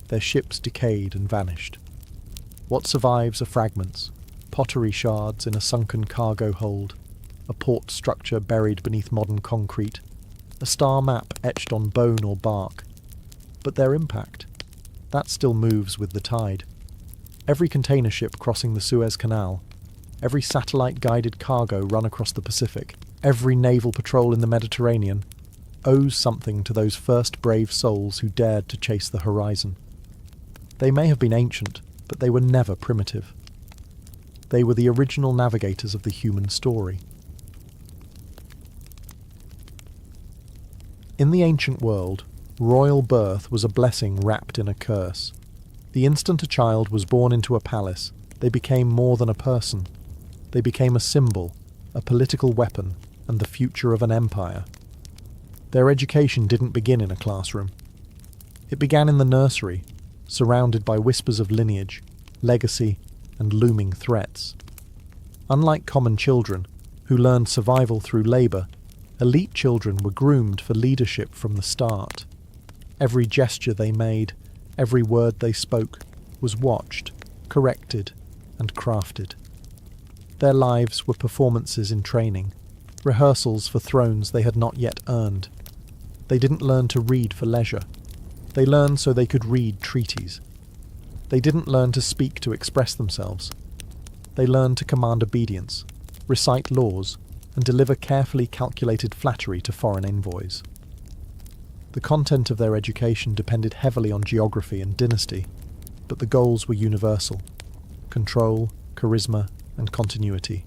Their ships decayed and vanished. What survives are fragments, pottery shards in a sunken cargo hold, a port structure buried beneath modern concrete, a star map etched on bone or bark. But their impact, that still moves with the tide. Every container ship crossing the Suez Canal, every satellite-guided cargo run across the Pacific, every naval patrol in the Mediterranean, owes something to those first brave souls who dared to chase the horizon. They may have been ancient, but they were never primitive. They were the original navigators of the human story. In the ancient world, royal birth was a blessing wrapped in a curse. The instant a child was born into a palace, they became more than a person. They became a symbol, a political weapon, and the future of an empire. Their education didn't begin in a classroom. It began in the nursery, surrounded by whispers of lineage, legacy, and looming threats. Unlike common children, who learned survival through labour, elite children were groomed for leadership from the start. Every gesture they made, every word they spoke, was watched, corrected, and crafted. Their lives were performances in training, rehearsals for thrones they had not yet earned. They didn't learn to read for leisure. They learned so they could read treaties. They didn't learn to speak to express themselves. They learned to command obedience, recite laws, and deliver carefully calculated flattery to foreign envoys. The content of their education depended heavily on geography and dynasty, but the goals were universal: control, charisma, and continuity.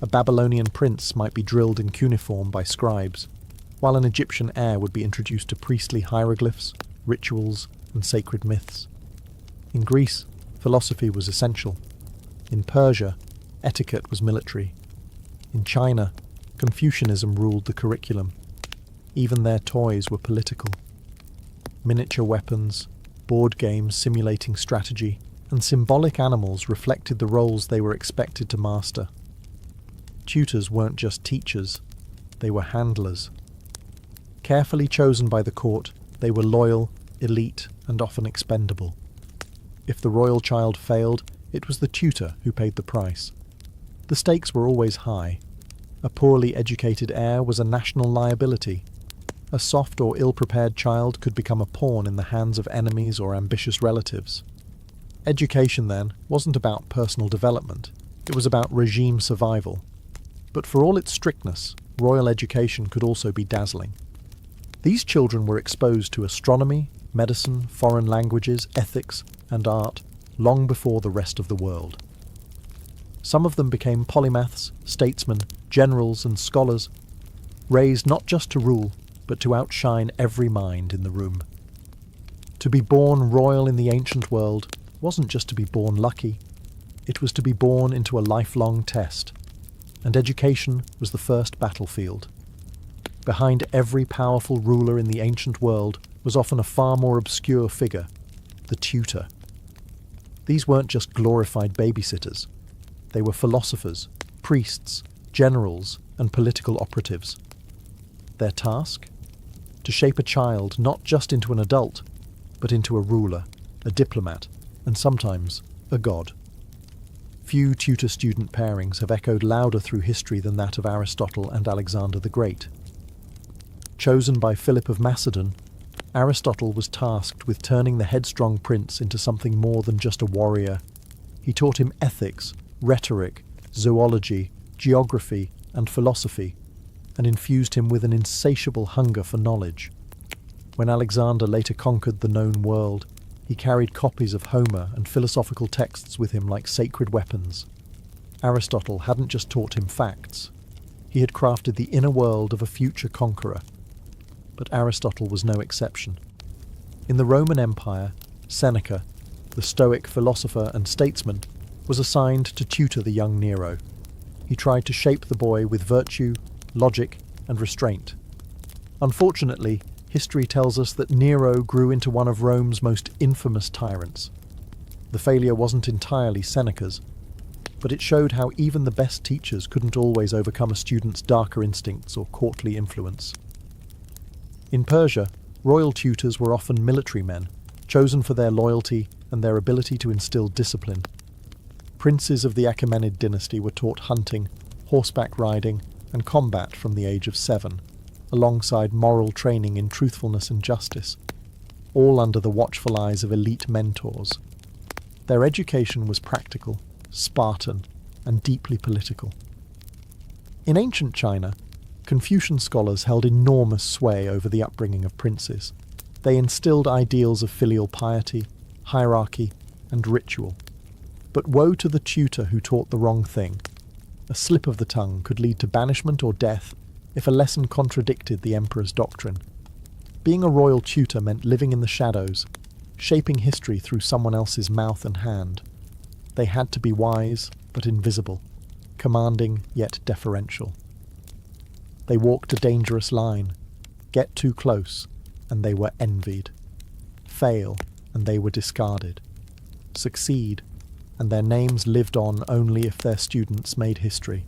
A Babylonian prince might be drilled in cuneiform by scribes, while an Egyptian heir would be introduced to priestly hieroglyphs, rituals, and sacred myths. In Greece, philosophy was essential. In Persia, etiquette was military. In China, Confucianism ruled the curriculum. Even their toys were political. Miniature weapons, board games simulating strategy, and symbolic animals reflected the roles they were expected to master. Tutors weren't just teachers, they were handlers. Carefully chosen by the court, they were loyal, elite, and often expendable. If the royal child failed, it was the tutor who paid the price. The stakes were always high. A poorly educated heir was a national liability. A soft or ill-prepared child could become a pawn in the hands of enemies or ambitious relatives. Education, then, wasn't about personal development. It was about regime survival. But for all its strictness, royal education could also be dazzling. These children were exposed to astronomy, medicine, foreign languages, ethics, and art long before the rest of the world. Some of them became polymaths, statesmen, generals, and scholars, raised not just to rule, but to outshine every mind in the room. To be born royal in the ancient world wasn't just to be born lucky, it was to be born into a lifelong test, and education was the first battlefield. Behind every powerful ruler in the ancient world was often a far more obscure figure, the tutor. These weren't just glorified babysitters. They were philosophers, priests, generals, and political operatives. Their task? To shape a child not just into an adult, but into a ruler, a diplomat, and sometimes a god. Few tutor-student pairings have echoed louder through history than that of Aristotle and Alexander the Great. Chosen by Philip of Macedon, Aristotle was tasked with turning the headstrong prince into something more than just a warrior. He taught him ethics, rhetoric, zoology, geography, and philosophy, and infused him with an insatiable hunger for knowledge. When Alexander later conquered the known world, he carried copies of Homer and philosophical texts with him like sacred weapons. Aristotle hadn't just taught him facts. He had crafted the inner world of a future conqueror. But Aristotle was no exception. In the Roman Empire, Seneca, the Stoic philosopher and statesman, was assigned to tutor the young Nero. He tried to shape the boy with virtue, logic, and restraint. Unfortunately, history tells us that Nero grew into one of Rome's most infamous tyrants. The failure wasn't entirely Seneca's, but it showed how even the best teachers couldn't always overcome a student's darker instincts or courtly influence. In Persia, royal tutors were often military men, chosen for their loyalty and their ability to instill discipline. Princes of the Achaemenid dynasty were taught hunting, horseback riding, and combat from the age of 7, alongside moral training in truthfulness and justice, all under the watchful eyes of elite mentors. Their education was practical, Spartan, and deeply political. In ancient China, Confucian scholars held enormous sway over the upbringing of princes. They instilled ideals of filial piety, hierarchy, and ritual. But woe to the tutor who taught the wrong thing. A slip of the tongue could lead to banishment or death if a lesson contradicted the emperor's doctrine. Being a royal tutor meant living in the shadows, shaping history through someone else's mouth and hand. They had to be wise but invisible, commanding yet deferential. They walked a dangerous line. Get too close, and they were envied. Fail, and they were discarded. Succeed, and their names lived on only if their students made history.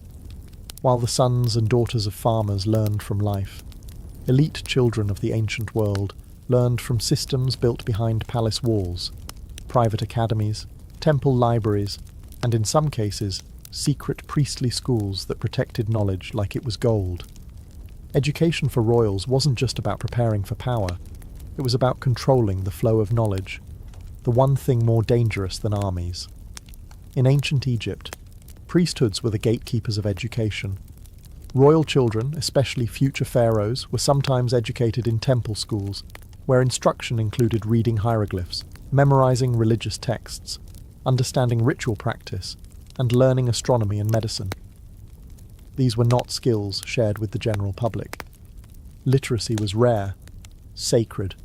While the sons and daughters of farmers learned from life, elite children of the ancient world learned from systems built behind palace walls, private academies, temple libraries, and in some cases, secret priestly schools that protected knowledge like it was gold. Education for royals wasn't just about preparing for power, it was about controlling the flow of knowledge, the one thing more dangerous than armies. In ancient Egypt, priesthoods were the gatekeepers of education. Royal children, especially future pharaohs, were sometimes educated in temple schools, where instruction included reading hieroglyphs, memorizing religious texts, understanding ritual practice, and learning astronomy and medicine. These were not skills shared with the general public. Literacy was rare, sacred,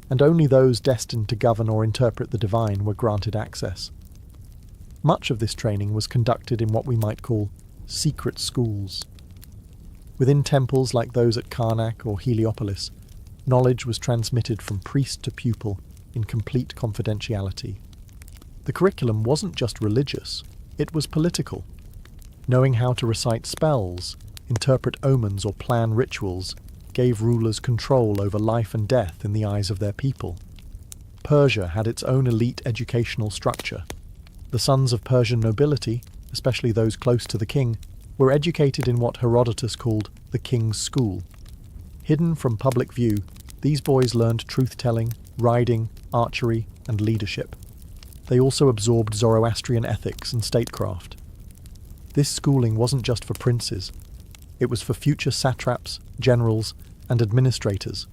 and only those destined to govern or interpret the divine were granted access. Much of this training was conducted in what we might call secret schools. Within temples like those at Karnak or Heliopolis, knowledge was transmitted from priest to pupil in complete confidentiality. The curriculum wasn't just religious, it was political. Knowing how to recite spells, interpret omens or plan rituals gave rulers control over life and death in the eyes of their people. Persia had its own elite educational structure. The sons of Persian nobility, especially those close to the king, were educated in what Herodotus called the king's school. Hidden from public view, these boys learned truth-telling, riding, archery, and leadership. They also absorbed Zoroastrian ethics and statecraft. This schooling wasn't just for princes. It was for future satraps, generals, and administrators.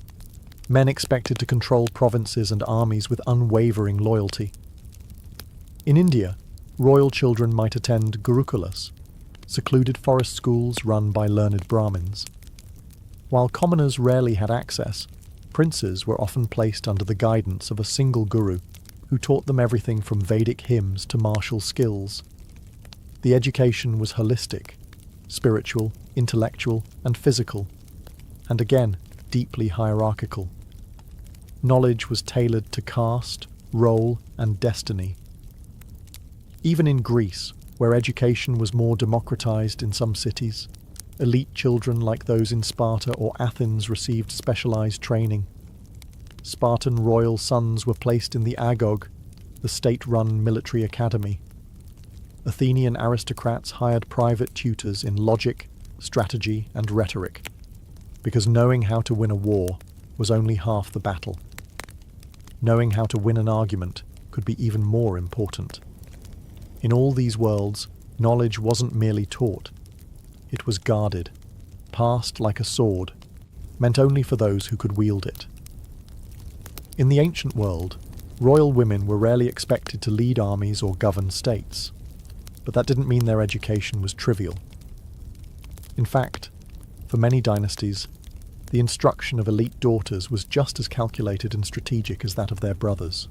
Men expected to control provinces and armies with unwavering loyalty. In India, royal children might attend gurukulas, secluded forest schools run by learned Brahmins. While commoners rarely had access, princes were often placed under the guidance of a single guru who taught them everything from Vedic hymns to martial skills. The education was holistic, spiritual, intellectual, and physical, and again, deeply hierarchical. Knowledge was tailored to caste, role, and destiny. Even in Greece, where education was more democratized in some cities, elite children like those in Sparta or Athens received specialized training. Spartan royal sons were placed in the agog, the state-run military academy. Athenian aristocrats hired private tutors in logic, strategy, and rhetoric, because knowing how to win a war was only half the battle. Knowing how to win an argument could be even more important. In all these worlds, knowledge wasn't merely taught. It was guarded, passed like a sword, meant only for those who could wield it. In the ancient world, royal women were rarely expected to lead armies or govern states, but that didn't mean their education was trivial. In fact, for many dynasties, the instruction of elite daughters was just as calculated and strategic as that of their brothers.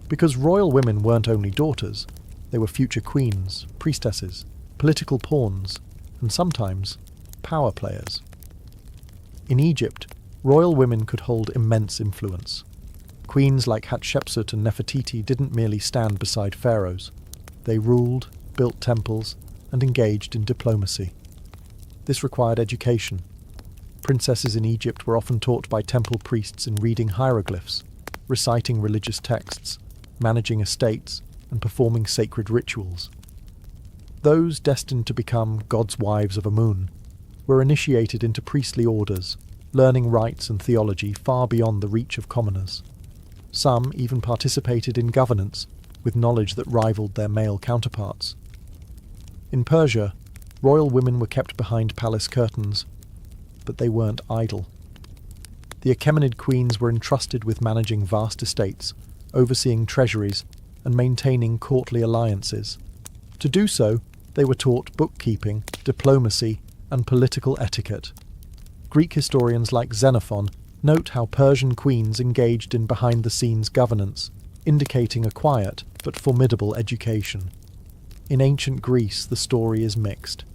Because royal women weren't only daughters, they were future queens, priestesses, political pawns, and sometimes power players. In Egypt, royal women could hold immense influence. Queens like Hatshepsut and Nefertiti didn't merely stand beside pharaohs. They ruled, built temples, and engaged in diplomacy. This required education. Princesses in Egypt were often taught by temple priests in reading hieroglyphs, reciting religious texts, managing estates, and performing sacred rituals. Those destined to become God's wives of Amun were initiated into priestly orders, learning rites and theology far beyond the reach of commoners. Some even participated in governance, with knowledge that rivaled their male counterparts. In Persia, royal women were kept behind palace curtains, but they weren't idle. The Achaemenid queens were entrusted with managing vast estates, overseeing treasuries, and maintaining courtly alliances. To do so, they were taught bookkeeping, diplomacy, and political etiquette. Greek historians like Xenophon note how Persian queens engaged in behind-the-scenes governance, indicating a quiet but formidable education. In ancient Greece, the story is mixed.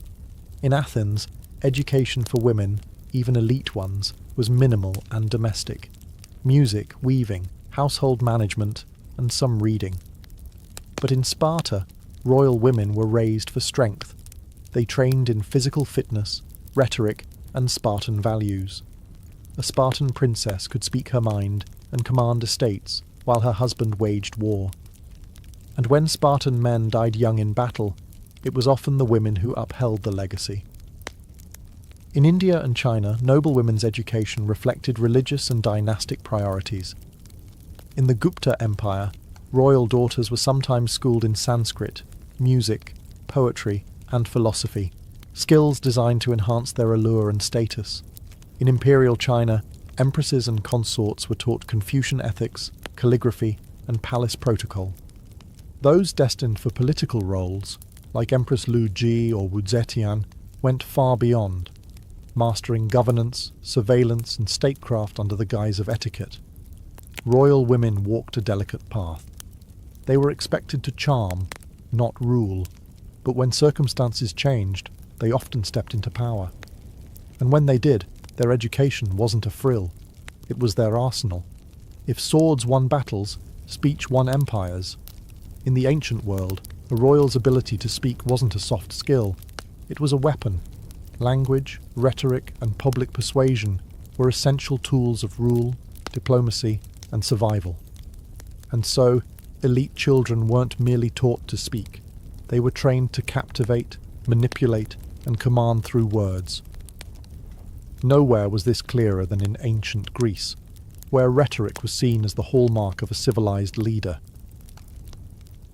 In Athens, education for women, even elite ones, was minimal and domestic. Music, weaving, household management, and some reading. But in Sparta, royal women were raised for strength. They trained in physical fitness, rhetoric, and Spartan values. A Spartan princess could speak her mind and command estates while her husband waged war. And when Spartan men died young in battle, it was often the women who upheld the legacy. In India and China, noble women's education reflected religious and dynastic priorities. In the Gupta Empire, royal daughters were sometimes schooled in Sanskrit, music, poetry, and philosophy, skills designed to enhance their allure and status. In imperial China, empresses and consorts were taught Confucian ethics, calligraphy, and palace protocol. Those destined for political roles, like Empress Lu Ji or Wu Zetian, went far beyond, mastering governance, surveillance, and statecraft under the guise of etiquette. Royal women walked a delicate path. They were expected to charm, not rule, but when circumstances changed, they often stepped into power. And when they did, their education wasn't a frill, it was their arsenal. If swords won battles, speech won empires. In the ancient world, a royal's ability to speak wasn't a soft skill. It was a weapon. Language, rhetoric, and public persuasion were essential tools of rule, diplomacy, and survival. And so, elite children weren't merely taught to speak. They were trained to captivate, manipulate, and command through words. Nowhere was this clearer than in ancient Greece, where rhetoric was seen as the hallmark of a civilized leader.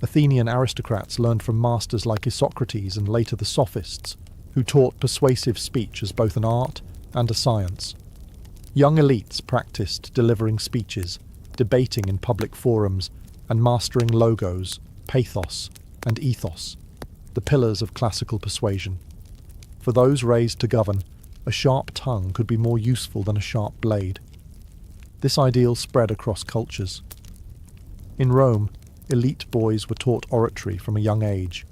Athenian aristocrats learned from masters like Isocrates and later the Sophists, who taught persuasive speech as both an art and a science. Young elites practiced delivering speeches, debating in public forums, and mastering logos, pathos, and ethos, the pillars of classical persuasion. For those raised to govern, a sharp tongue could be more useful than a sharp blade. This ideal spread across cultures. In Rome, elite boys were taught oratory from a young age.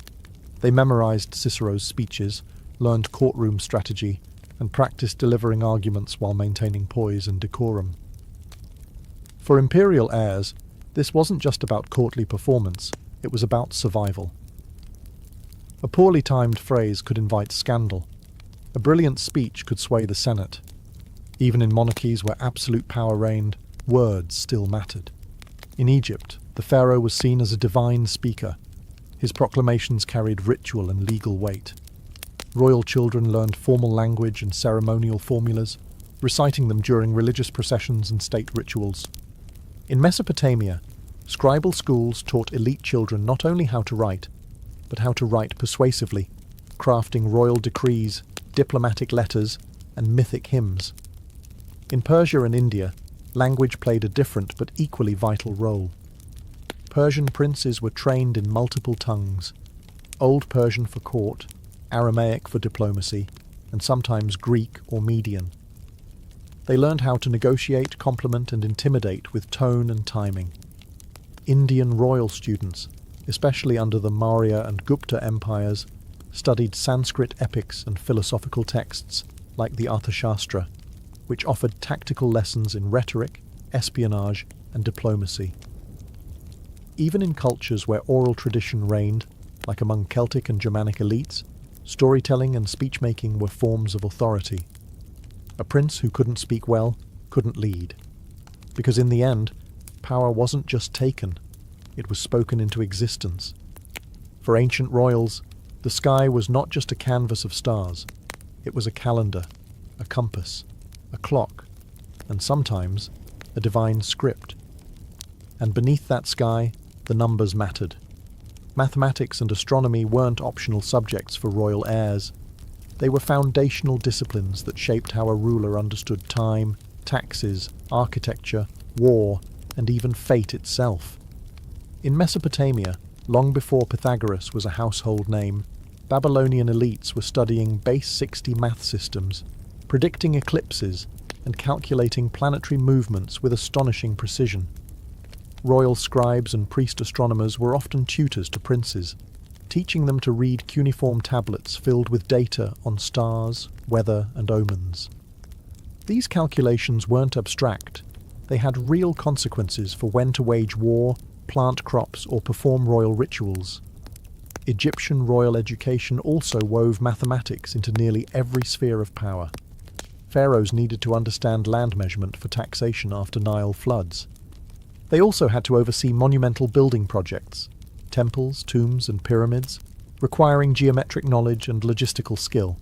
They memorized Cicero's speeches, learned courtroom strategy, and practiced delivering arguments while maintaining poise and decorum. For imperial heirs, this wasn't just about courtly performance, it was about survival. A poorly timed phrase could invite scandal. A brilliant speech could sway the Senate. Even in monarchies where absolute power reigned, words still mattered. In Egypt, the pharaoh was seen as a divine speaker. His proclamations carried ritual and legal weight. Royal children learned formal language and ceremonial formulas, reciting them during religious processions and state rituals. In Mesopotamia, scribal schools taught elite children not only how to write, but how to write persuasively, crafting royal decrees, diplomatic letters, and mythic hymns. In Persia and India, language played a different but equally vital role. Persian princes were trained in multiple tongues, Old Persian for court, Aramaic for diplomacy, and sometimes Greek or Median. They learned how to negotiate, compliment, and intimidate with tone and timing. Indian royal students, especially under the Maurya and Gupta empires, studied Sanskrit epics and philosophical texts like the Arthashastra, which offered tactical lessons in rhetoric, espionage, and diplomacy. Even in cultures where oral tradition reigned, like among Celtic and Germanic elites, storytelling and speech-making were forms of authority. A prince who couldn't speak well couldn't lead, because in the end, power wasn't just taken, it was spoken into existence. For ancient royals, the sky was not just a canvas of stars, it was a calendar, a compass, a clock, and sometimes a divine script. And beneath that sky, the numbers mattered. Mathematics and astronomy weren't optional subjects for royal heirs. They were foundational disciplines that shaped how a ruler understood time, taxes, architecture, war, and even fate itself. In Mesopotamia, long before Pythagoras was a household name, Babylonian elites were studying base 60 math systems, predicting eclipses, and calculating planetary movements with astonishing precision. Royal scribes and priest astronomers were often tutors to princes, teaching them to read cuneiform tablets filled with data on stars, weather, and omens. These calculations weren't abstract. They had real consequences for when to wage war, plant crops, or perform royal rituals. Egyptian royal education also wove mathematics into nearly every sphere of power. Pharaohs needed to understand land measurement for taxation after Nile floods. They also had to oversee monumental building projects, temples, tombs, and pyramids, requiring geometric knowledge and logistical skill.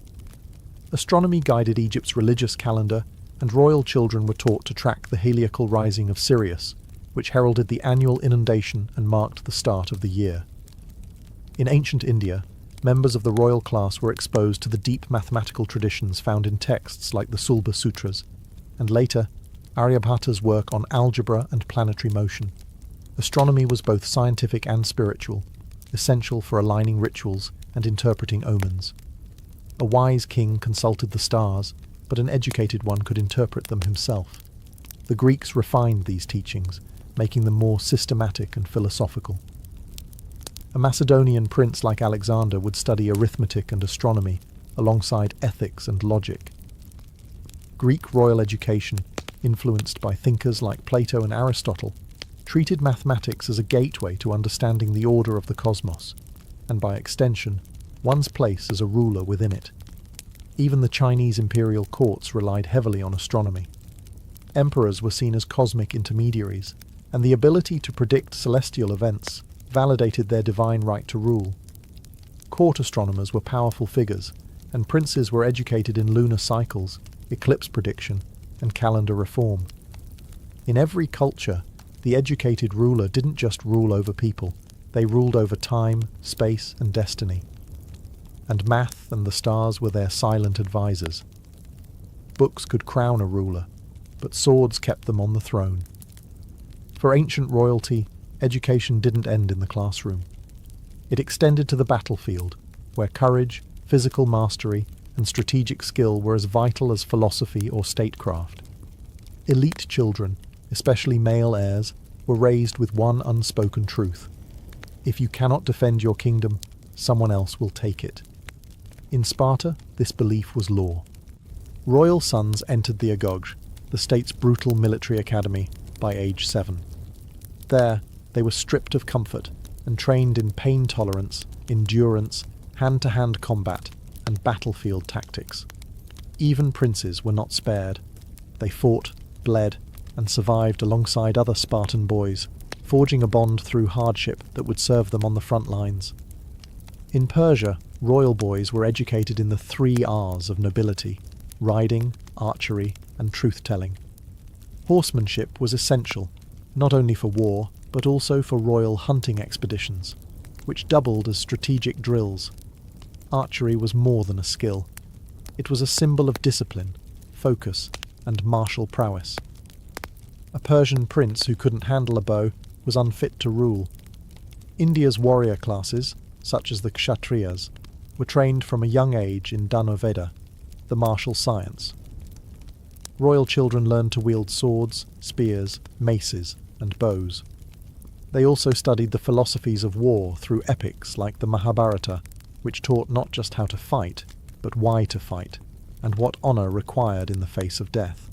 Astronomy guided Egypt's religious calendar, and royal children were taught to track the heliacal rising of Sirius, which heralded the annual inundation and marked the start of the year. In ancient India, members of the royal class were exposed to the deep mathematical traditions found in texts like the Sulba Sutras, and later, Aryabhata's work on algebra and planetary motion. Astronomy was both scientific and spiritual, essential for aligning rituals and interpreting omens. A wise king consulted the stars, but an educated one could interpret them himself. The Greeks refined these teachings, making them more systematic and philosophical. A Macedonian prince like Alexander would study arithmetic and astronomy, alongside ethics and logic. Greek royal education influenced by thinkers like Plato and Aristotle, treated mathematics as a gateway to understanding the order of the cosmos, and by extension, one's place as a ruler within it. Even the Chinese imperial courts relied heavily on astronomy. Emperors were seen as cosmic intermediaries, and the ability to predict celestial events validated their divine right to rule. Court astronomers were powerful figures, and princes were educated in lunar cycles, eclipse prediction, and calendar reform. In every culture, the educated ruler didn't just rule over people, they ruled over time, space, and destiny. And math and the stars were their silent advisors. Books could crown a ruler, but swords kept them on the throne. For ancient royalty, education didn't end in the classroom. It extended to the battlefield, where courage, physical mastery, and strategic skill were as vital as philosophy or statecraft. Elite children, especially male heirs, were raised with one unspoken truth. If you cannot defend your kingdom, someone else will take it. In Sparta, this belief was law. Royal sons entered the Agog, the state's brutal military academy, by age 7. There, they were stripped of comfort and trained in pain tolerance, endurance, hand-to-hand combat, and battlefield tactics. Even princes were not spared. They fought, bled, and survived alongside other Spartan boys, forging a bond through hardship that would serve them on the front lines. In Persia, royal boys were educated in the 3 R's of nobility: riding, archery, and truth-telling. Horsemanship was essential, not only for war, but also for royal hunting expeditions, which doubled as strategic drills. Archery was more than a skill. It was a symbol of discipline, focus, and martial prowess. A Persian prince who couldn't handle a bow was unfit to rule. India's warrior classes, such as the Kshatriyas, were trained from a young age in Dhanurveda, the martial science. Royal children learned to wield swords, spears, maces, and bows. They also studied the philosophies of war through epics like the Mahabharata, which taught not just how to fight, but why to fight, and what honour required in the face of death.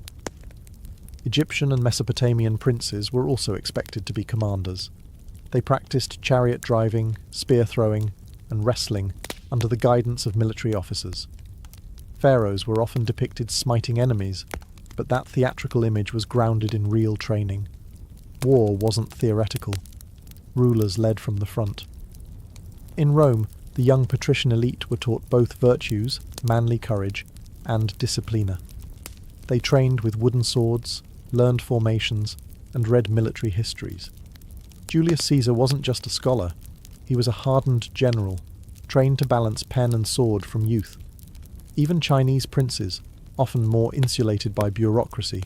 Egyptian and Mesopotamian princes were also expected to be commanders. They practiced chariot driving, spear throwing, and wrestling under the guidance of military officers. Pharaohs were often depicted smiting enemies, but that theatrical image was grounded in real training. War wasn't theoretical. Rulers led from the front. In Rome, the young patrician elite were taught both virtues, manly courage, and disciplina. They trained with wooden swords, learned formations, and read military histories. Julius Caesar wasn't just a scholar, he was a hardened general, trained to balance pen and sword from youth. Even Chinese princes, often more insulated by bureaucracy,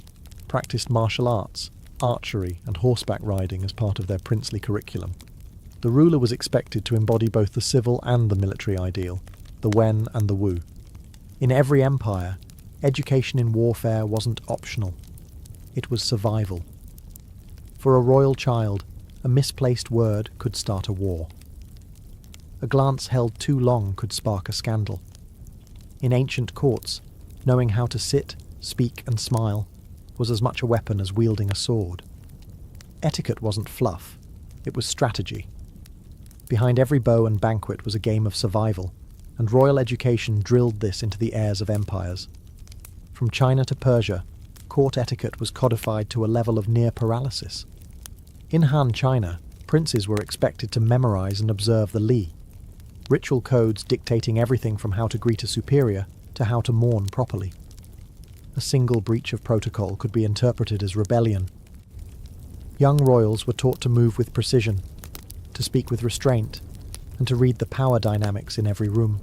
practiced martial arts, archery, and horseback riding as part of their princely curriculum. The ruler was expected to embody both the civil and the military ideal, the Wen and the Wu. In every empire, education in warfare wasn't optional. It was survival. For a royal child, a misplaced word could start a war. A glance held too long could spark a scandal. In ancient courts, knowing how to sit, speak, and smile was as much a weapon as wielding a sword. Etiquette wasn't fluff, it was strategy. Behind every bow and banquet was a game of survival, and royal education drilled this into the heirs of empires. From China to Persia, court etiquette was codified to a level of near paralysis. In Han China, princes were expected to memorize and observe the Li, ritual codes dictating everything from how to greet a superior to how to mourn properly. A single breach of protocol could be interpreted as rebellion. Young royals were taught to move with precision, to speak with restraint, and to read the power dynamics in every room.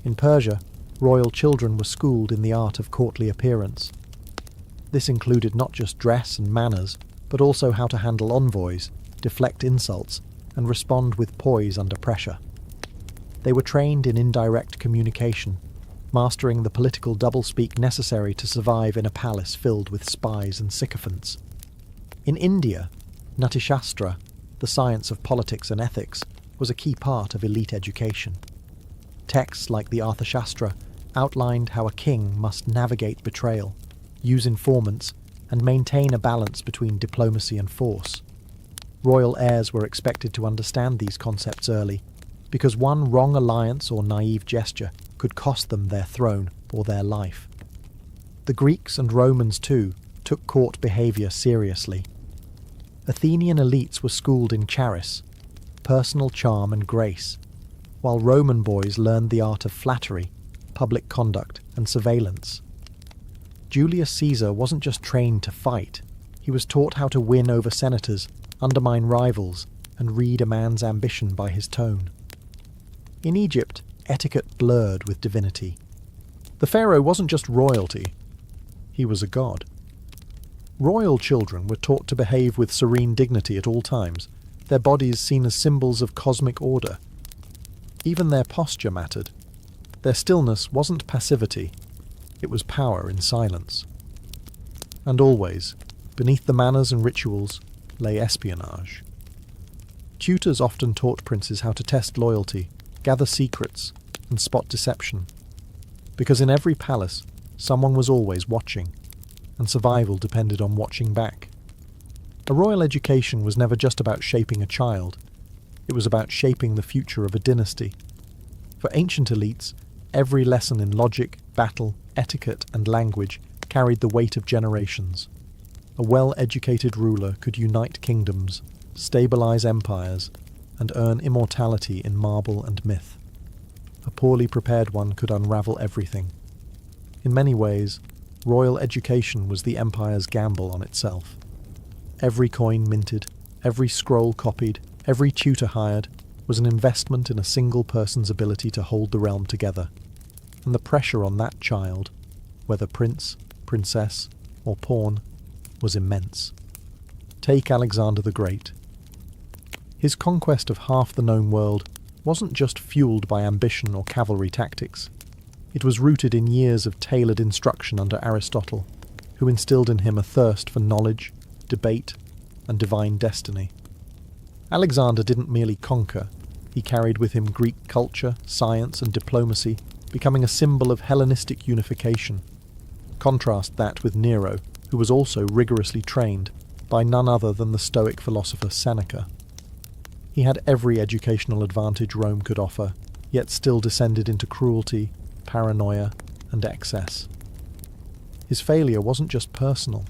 In Persia, royal children were schooled in the art of courtly appearance. This included not just dress and manners, but also how to handle envoys, deflect insults, and respond with poise under pressure. They were trained in indirect communication, mastering the political doublespeak necessary to survive in a palace filled with spies and sycophants. In India, Natishastra, the science of politics and ethics, was a key part of elite education. Texts like the Arthashastra outlined how a king must navigate betrayal, use informants, and maintain a balance between diplomacy and force. Royal heirs were expected to understand these concepts early, because one wrong alliance or naive gesture could cost them their throne or their life. The Greeks and Romans, too, took court behaviour seriously. Athenian elites were schooled in charis, personal charm and grace, while Roman boys learned the art of flattery, public conduct, and surveillance. Julius Caesar wasn't just trained to fight, he was taught how to win over senators, undermine rivals, and read a man's ambition by his tone. In Egypt, etiquette blurred with divinity. The pharaoh wasn't just royalty, he was a god. Royal children were taught to behave with serene dignity at all times, their bodies seen as symbols of cosmic order. Even their posture mattered. Their stillness wasn't passivity, it was power in silence. And always, beneath the manners and rituals, lay espionage. Tutors often taught princes how to test loyalty, gather secrets, and spot deception. Because in every palace, someone was always watching, and survival depended on watching back. A royal education was never just about shaping a child, it was about shaping the future of a dynasty. For ancient elites, every lesson in logic, battle, etiquette, and language carried the weight of generations. A well-educated ruler could unite kingdoms, stabilize empires, and earn immortality in marble and myth. A poorly prepared one could unravel everything. In many ways, royal education was the empire's gamble on itself. Every coin minted, every scroll copied, every tutor hired was an investment in a single person's ability to hold the realm together. And the pressure on that child, whether prince, princess, or pawn, was immense. Take Alexander the Great. His conquest of half the known world wasn't just fueled by ambition or cavalry tactics. It was rooted in years of tailored instruction under Aristotle, who instilled in him a thirst for knowledge, debate, and divine destiny. Alexander didn't merely conquer, he carried with him Greek culture, science, and diplomacy, becoming a symbol of Hellenistic unification. Contrast that with Nero, who was also rigorously trained by none other than the Stoic philosopher Seneca. He had every educational advantage Rome could offer, yet still descended into cruelty, paranoia, and excess. His failure wasn't just personal.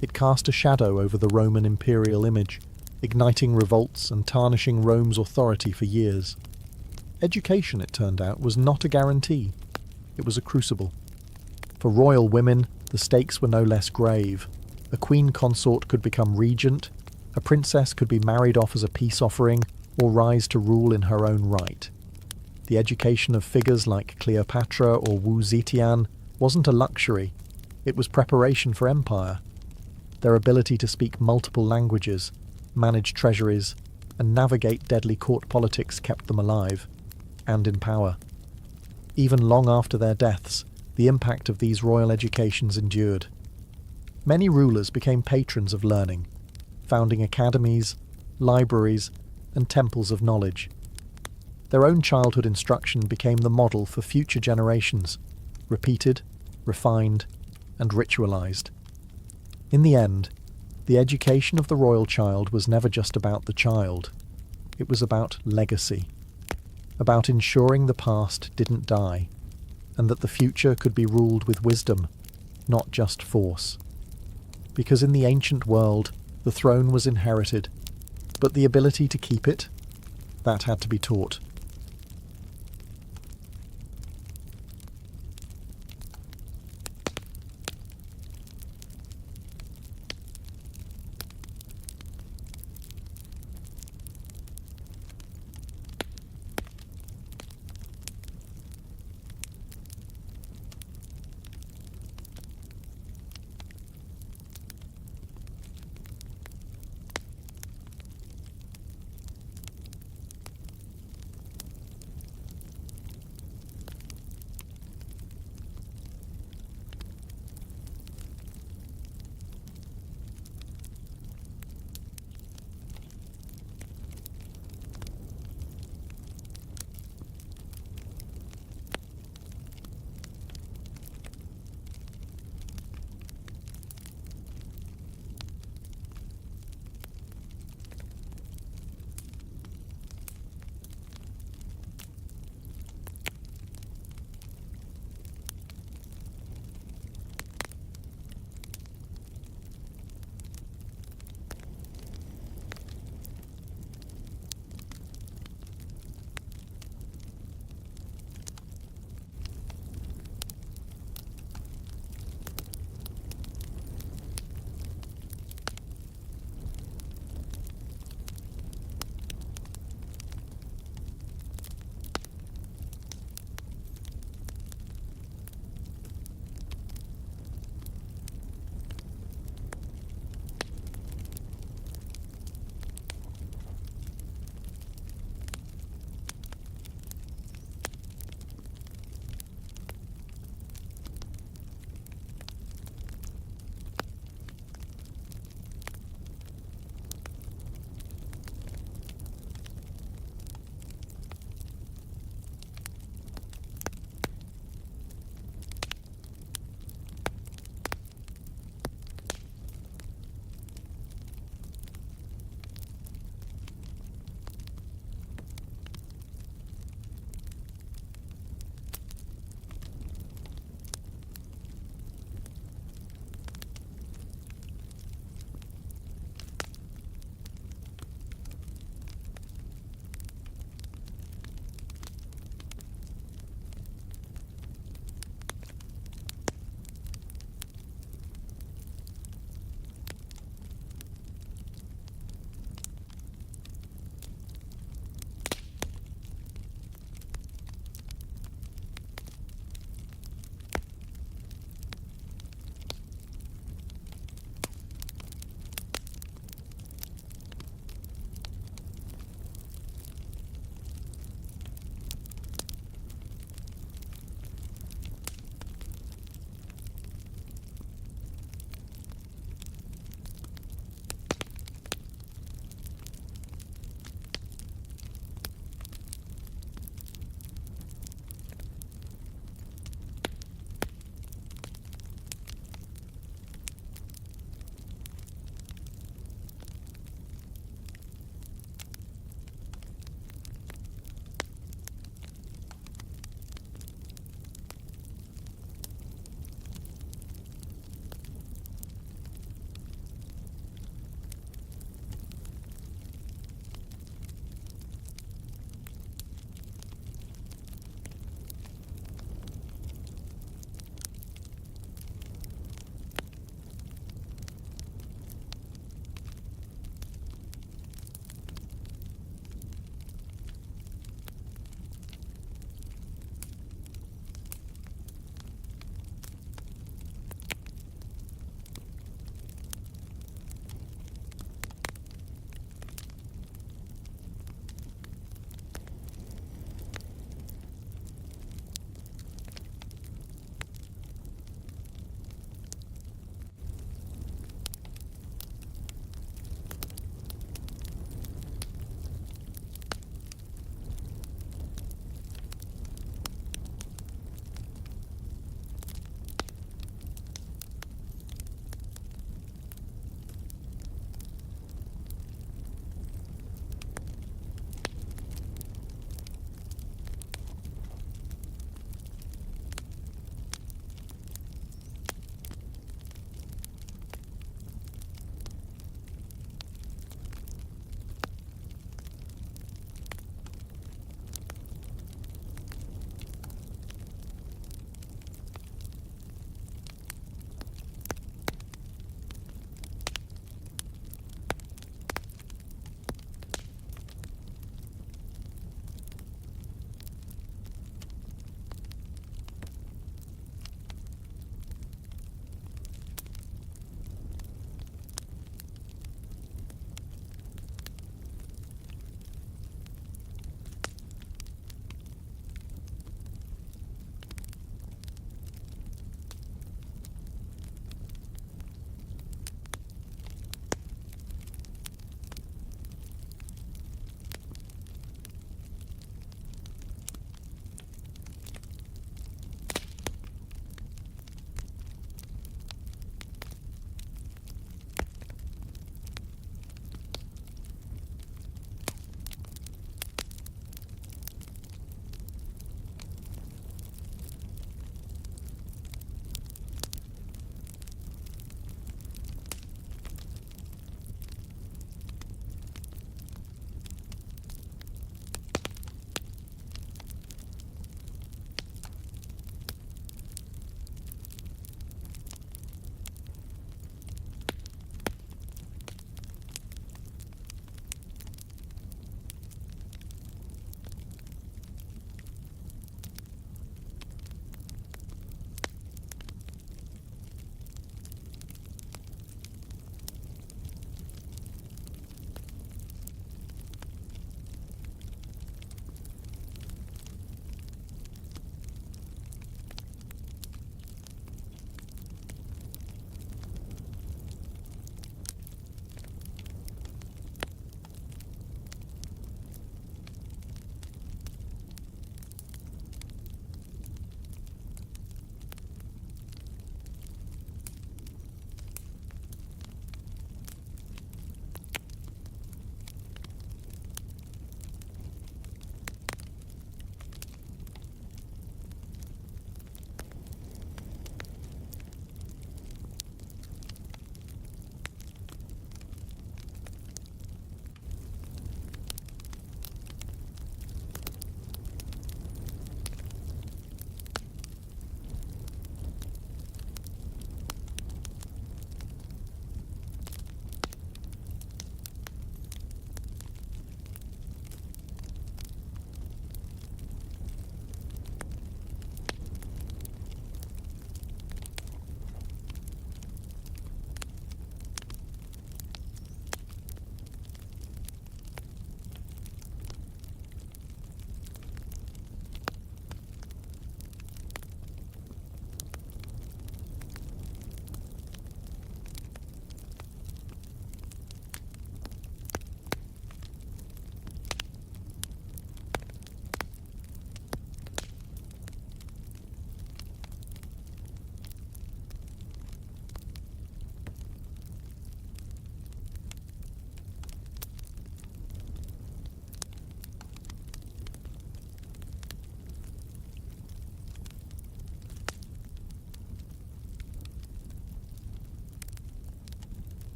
It cast a shadow over the Roman imperial image, igniting revolts and tarnishing Rome's authority for years. Education, it turned out, was not a guarantee. It was a crucible. For royal women, the stakes were no less grave. A queen consort could become regent, a princess could be married off as a peace offering, or rise to rule in her own right. The education of figures like Cleopatra or Wu Zetian wasn't a luxury, it was preparation for empire. Their ability to speak multiple languages, manage treasuries, and navigate deadly court politics kept them alive, and in power. Even long after their deaths, the impact of these royal educations endured. Many rulers became patrons of learning, founding academies, libraries, and temples of knowledge. Their own childhood instruction became the model for future generations, repeated, refined, and ritualized. In the end, the education of the royal child was never just about the child. It was about legacy, about ensuring the past didn't die, and that the future could be ruled with wisdom, not just force. Because in the ancient world, the throne was inherited, but the ability to keep it, that had to be taught.